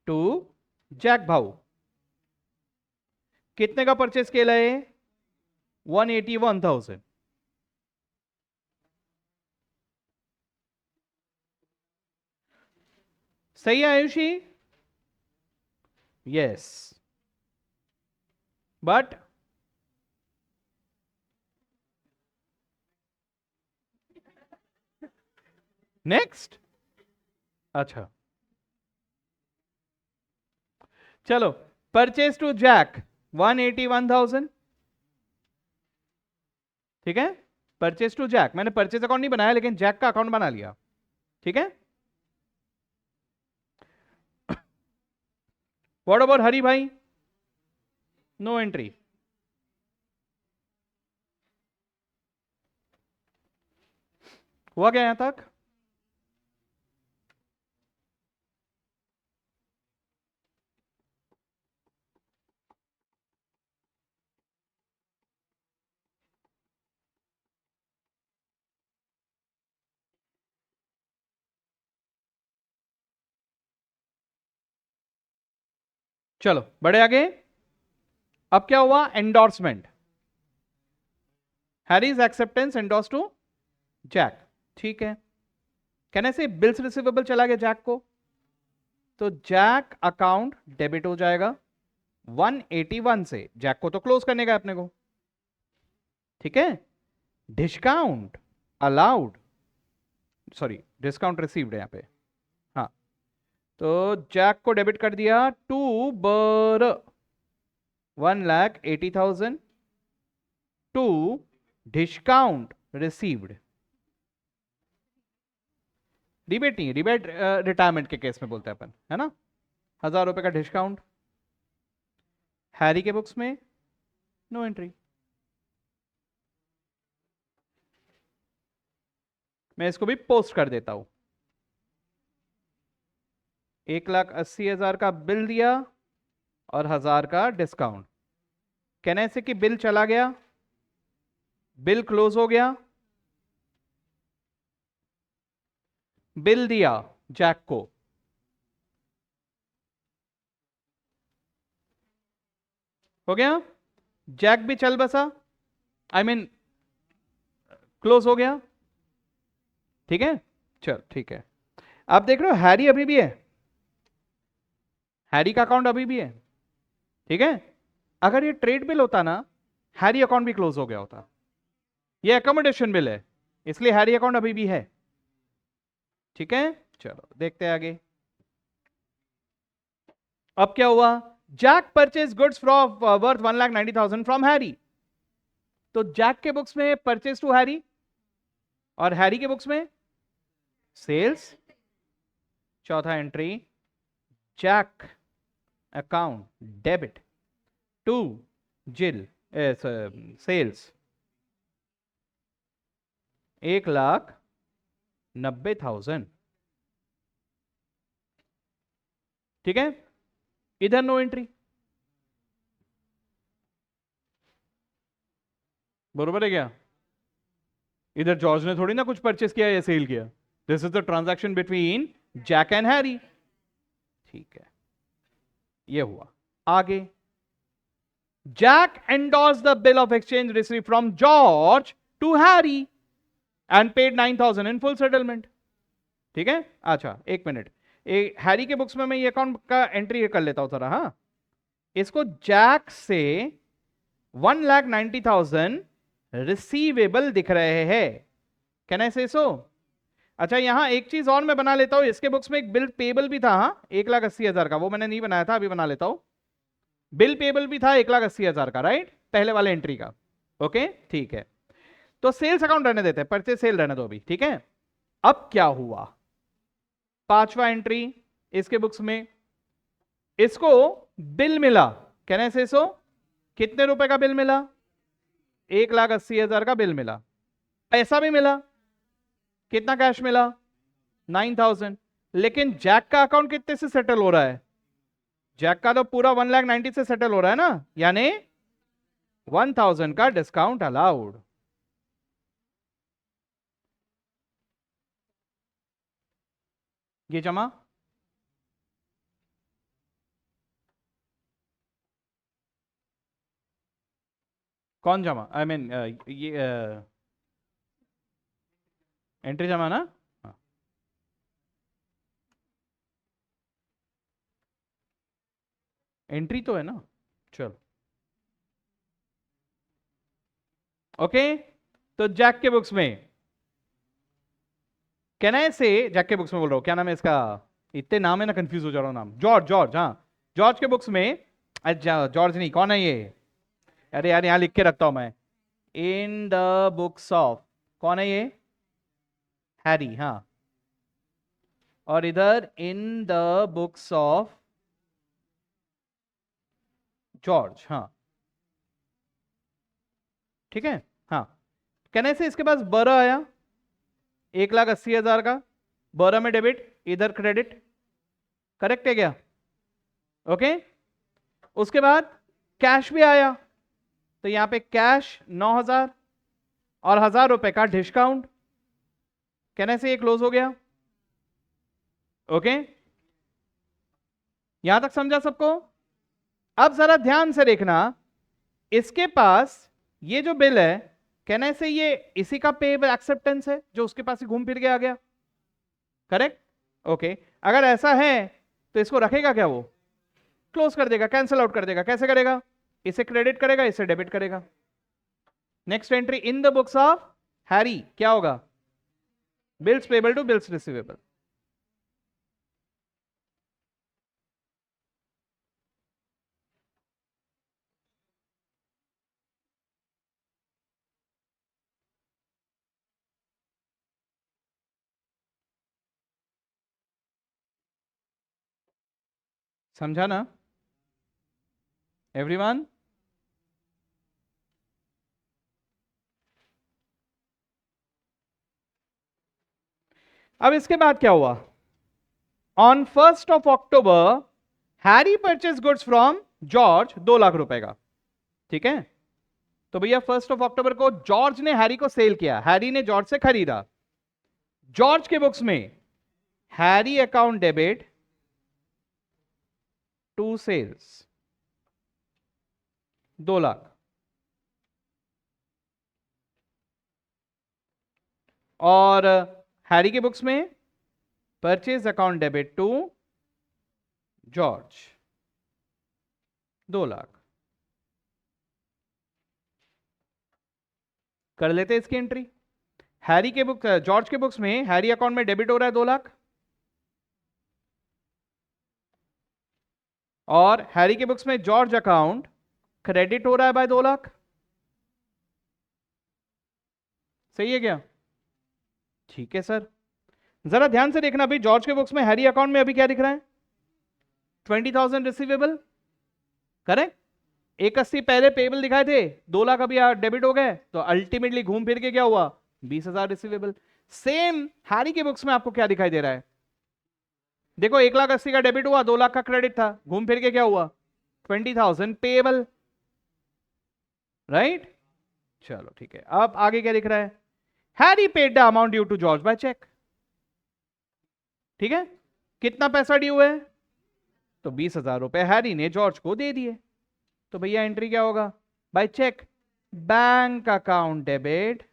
to Jack भाऊ। कितने का परचेज किया है, 181,000। सही है आयुषी, यस, बट नेक्स्ट। अच्छा चलो, परचेज टू जैक 181,000, ठीक है। परचेज टू जैक, मैंने परचेज अकाउंट नहीं बनाया लेकिन जैक का अकाउंट बना लिया, ठीक है। व्हाट अबाउट हरी भाई, नो एंट्री। हुआ क्या यहां तक, चलो बड़े आगे। अब क्या हुआ, endorsement, Harry's acceptance endorse to Jack, ठीक है। कहने से बिल्स रिसीवेबल चला गया जैक को, तो जैक अकाउंट डेबिट हो जाएगा 181 से, जैक को तो क्लोज करने का अपने को, ठीक है। Discount allowed, sorry discount received है यहां पे, हाँ। तो जैक को डेबिट कर दिया टू बर 1,80,000 टू डिस्काउंट रिसीव्ड, रिबेट नहीं, रिबेट रिटायरमेंट के केस में बोलते हैं अपन, है ना। 1,000 रुपए का डिस्काउंट, हैरी के बुक्स में नो एंट्री। मैं इसको भी पोस्ट कर देता हूं, 1,80,000 का बिल दिया और 1,000 का डिस्काउंट। कहने से कि बिल चला गया, बिल क्लोज हो गया, बिल दिया जैक को, हो गया, जैक भी चल बसा, आई मीन क्लोज हो गया, ठीक है। चल ठीक है, आप देख रहे हो हैरी अभी भी है, हैरी का अकाउंट अभी भी है, ठीक है। अगर ये ट्रेड बिल होता ना, हैरी अकाउंट भी क्लोज हो गया होता, ये अकोमोडेशन बिल है, इसलिए हैरी अकाउंट अभी भी है, ठीक है। चलो देखते हैं आगे। अब क्या हुआ, Jack purchase goods from worth 1,90,000 from Harry, तो जैक के बुक्स में परचेज टू हैरी और हैरी के बुक्स में सेल्स, चौथा entry, Jack account debit to Jill sales 1,90,000, ठीक है। इधर नो एंट्री, बरोबर है क्या, इधर जॉर्ज ने थोड़ी ना कुछ परचेस किया या सेल किया, this is the transaction between Jack and Harry, ठीक है। ये हुआ, आगे Jack endorsed the bill of exchange received from George to Harry and paid 9,000 in full settlement. ठीक है, अच्छा एक मिनट, हैरी के बुक्स में मैं ये अकाउंट का एंट्री कर लेता हूं थोड़ा। हाँ, इसको जैक से 1,90,000 रिसीवेबल दिख रहे हैं। कैन आई से सो? अच्छा, यहां एक चीज और मैं बना लेता हूं, इसके बुक्स में एक बिल पेबल भी था, हाँ 1,80,000 का, वो मैंने नहीं बनाया था, अभी बना लेता हूं। बिल पेबल भी था 1,80,000 का, राइट, पहले वाले एंट्री का। ओके ठीक है, तो सेल्स अकाउंट रहने देते हैं, परचेज सेल रहने दो अभी, ठीक है। अब क्या हुआ, पांचवा एंट्री इसके बुक्स में, इसको बिल मिला। कैन आई से सो? कितने रुपए का बिल मिला? 1,80,000 का बिल मिला। पैसा भी मिला, कितना कैश मिला? 9,000। लेकिन जैक का अकाउंट कितने से सेटल हो रहा है? जैक का तो पूरा 1,90,000 से सेटल हो रहा है ना, यानी 1,000 का डिस्काउंट अलाउड। ये जमा, कौन जमा? आई मीन ये एंट्री जमा ना? हाँ। एंट्री तो है ना, चलो ओके। तो जैक के बुक्स में, कैन आई से, जैक के बुक्स में बोल रहा हूं, क्या नाम है इसका, इतने नाम है ना, कंफ्यूज हो जा रहा हूं नाम। जॉर्ज, जॉर्ज, हाँ जॉर्ज के बुक्स में, अच्छा जॉर्ज नहीं, कौन है ये? अरे यार यहां लिख के रखता हूं मैं, इन द बुक्स ऑफ, कौन है ये? हैरी, हाँ। और इधर इन द बुक्स ऑफ जॉर्ज, हाँ ठीक है। हाँ, कहने से इसके पास 12 आया, 1,80,000 का, 12 में डेबिट, इधर क्रेडिट, करेक्ट है क्या? ओके, उसके बाद कैश भी आया, तो यहां पे कैश 9,000 और 1,000 रुपए का डिस्काउंट। कहने से ये क्लोज हो गया। ओके, यहां तक समझा सबको? अब जरा ध्यान से देखना, इसके पास ये जो बिल है, कहने से ये इसी का पेबल एक्सेप्टेंस है, जो उसके पास ही घूम फिर के आ गया, करेक्ट? ओके, अगर ऐसा है तो इसको रखेगा क्या वो? क्लोज कर देगा, कैंसिल आउट कर देगा। कैसे करेगा? इसे क्रेडिट करेगा, इसे डेबिट करेगा। Next entry in the books of Harry, क्या होगा? Bills payable to bills receivable. समझा ना एवरीवन? अब इसके बाद क्या हुआ? On 1st of October Harry purchase goods from George 2 lakh रुपए का, ठीक है। तो भैया 1st of October को जॉर्ज ने हैरी को सेल किया, हैरी ने जॉर्ज से खरीदा। जॉर्ज के बुक्स में Harry account debit to sales 2 lakh, और हैरी के बुक्स में purchase account debit to George 2 lakh. कर लेते इसकी एंट्री। हैरी के बुक, जॉर्ज के बुक्स में हैरी अकाउंट में डेबिट हो रहा है 2 लाख, और हैरी के बुक्स में जॉर्ज अकाउंट क्रेडिट हो रहा है बाय 2 लाख। सही है क्या? ठीक है सर, जरा ध्यान से देखना भाई, जॉर्ज के बुक्स में हैरी अकाउंट में अभी क्या दिख रहा है? 20,000 रिसीवेबल, करेक्ट। 1,80 पहले पेबल दिखाए थे, 2 लाख अभी डेबिट हो गए, तो अल्टीमेटली घूम फिर के क्या हुआ? 20,000 रिसीवेबल। सेम हैरी के बुक्स में आपको क्या दिखाई दे रहा है? देखो 1,80,000 का डेबिट हुआ, 2 लाख का क्रेडिट था, घूम फिर के क्या हुआ? 20,000 पेबल, राइट। चलो ठीक है, अब आगे क्या दिख रहा है? Harry paid the amount due to George by cheque, ठीक है। कितना पैसा ड्यू है? तो 20,000 रुपए हैरी ने जॉर्ज को दे दिए। तो भैया एंट्री क्या होगा? By cheque, bank account debit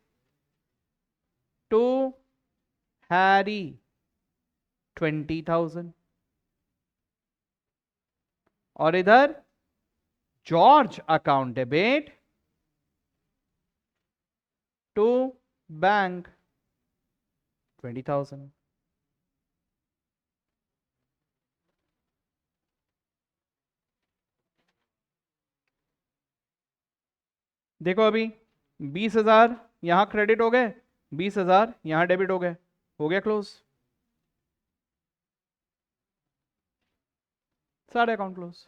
to Harry 20,000, और इधर George account debit to bank 20,000। देखो अभी 20,000 यहां क्रेडिट हो गए, 20,000 यहां डेबिट हो गए, हो गया क्लोज, सारे अकाउंट क्लोज।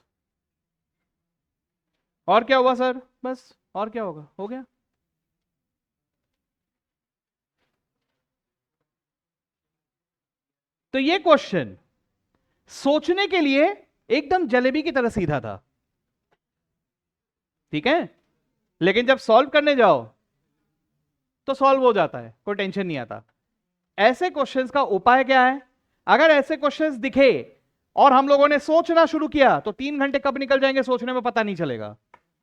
और क्या हुआ सर? बस और क्या होगा, हो गया। तो ये क्वेश्चन सोचने के लिए एकदम जलेबी की तरह सीधा था, ठीक है, लेकिन जब सॉल्व करने जाओ तो सॉल्व हो जाता है, कोई टेंशन नहीं आता। ऐसे क्वेश्चंस का उपाय क्या है? अगर ऐसे क्वेश्चंस दिखे और हम लोगों ने सोचना शुरू किया तो 3 घंटे कब निकल जाएंगे सोचने में पता नहीं चलेगा,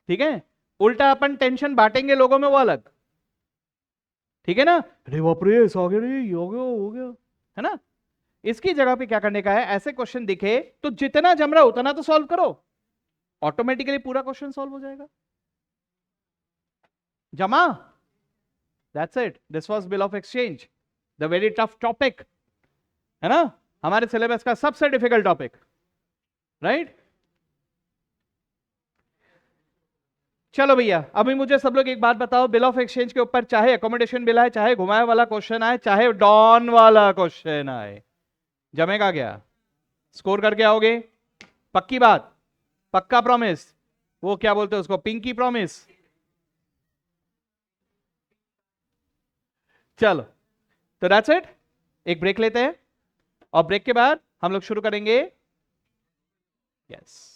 ठीक है। उल्टा अपन टेंशन बांटेंगे लोगों में, वो अलग, ठीक है ना। अरे बाप रे, ऐसा हो गया, रे ये हो गया, है ना। इसकी जगह पे क्या करने का है, ऐसे क्वेश्चन दिखे तो जितना जम रहा उतना तो सॉल्व करो, ऑटोमेटिकली पूरा क्वेश्चन सॉल्व हो जाएगा। जमा, that's it, this was bill of exchange, the very tough topic, है ना, हमारे सिलेबस का सबसे डिफिकल्ट टॉपिक, राइट। चलो भैया, अभी मुझे सब लोग एक बात बताओ, बिल ऑफ एक्सचेंज के ऊपर चाहे अकोमोडेशन बिल आए, चाहे घुमाए वाला क्वेश्चन आए, चाहे डॉन वाला क्वेश्चन आए, जमेगा क्या? स्कोर करके आओगे? पक्की बात, पक्का प्रॉमिस, वो क्या बोलते हैं उसको, पिंकी प्रॉमिस। चलो, तो दैट्स इट, एक ब्रेक लेते हैं और ब्रेक के बाद हम लोग शुरू करेंगे। यस।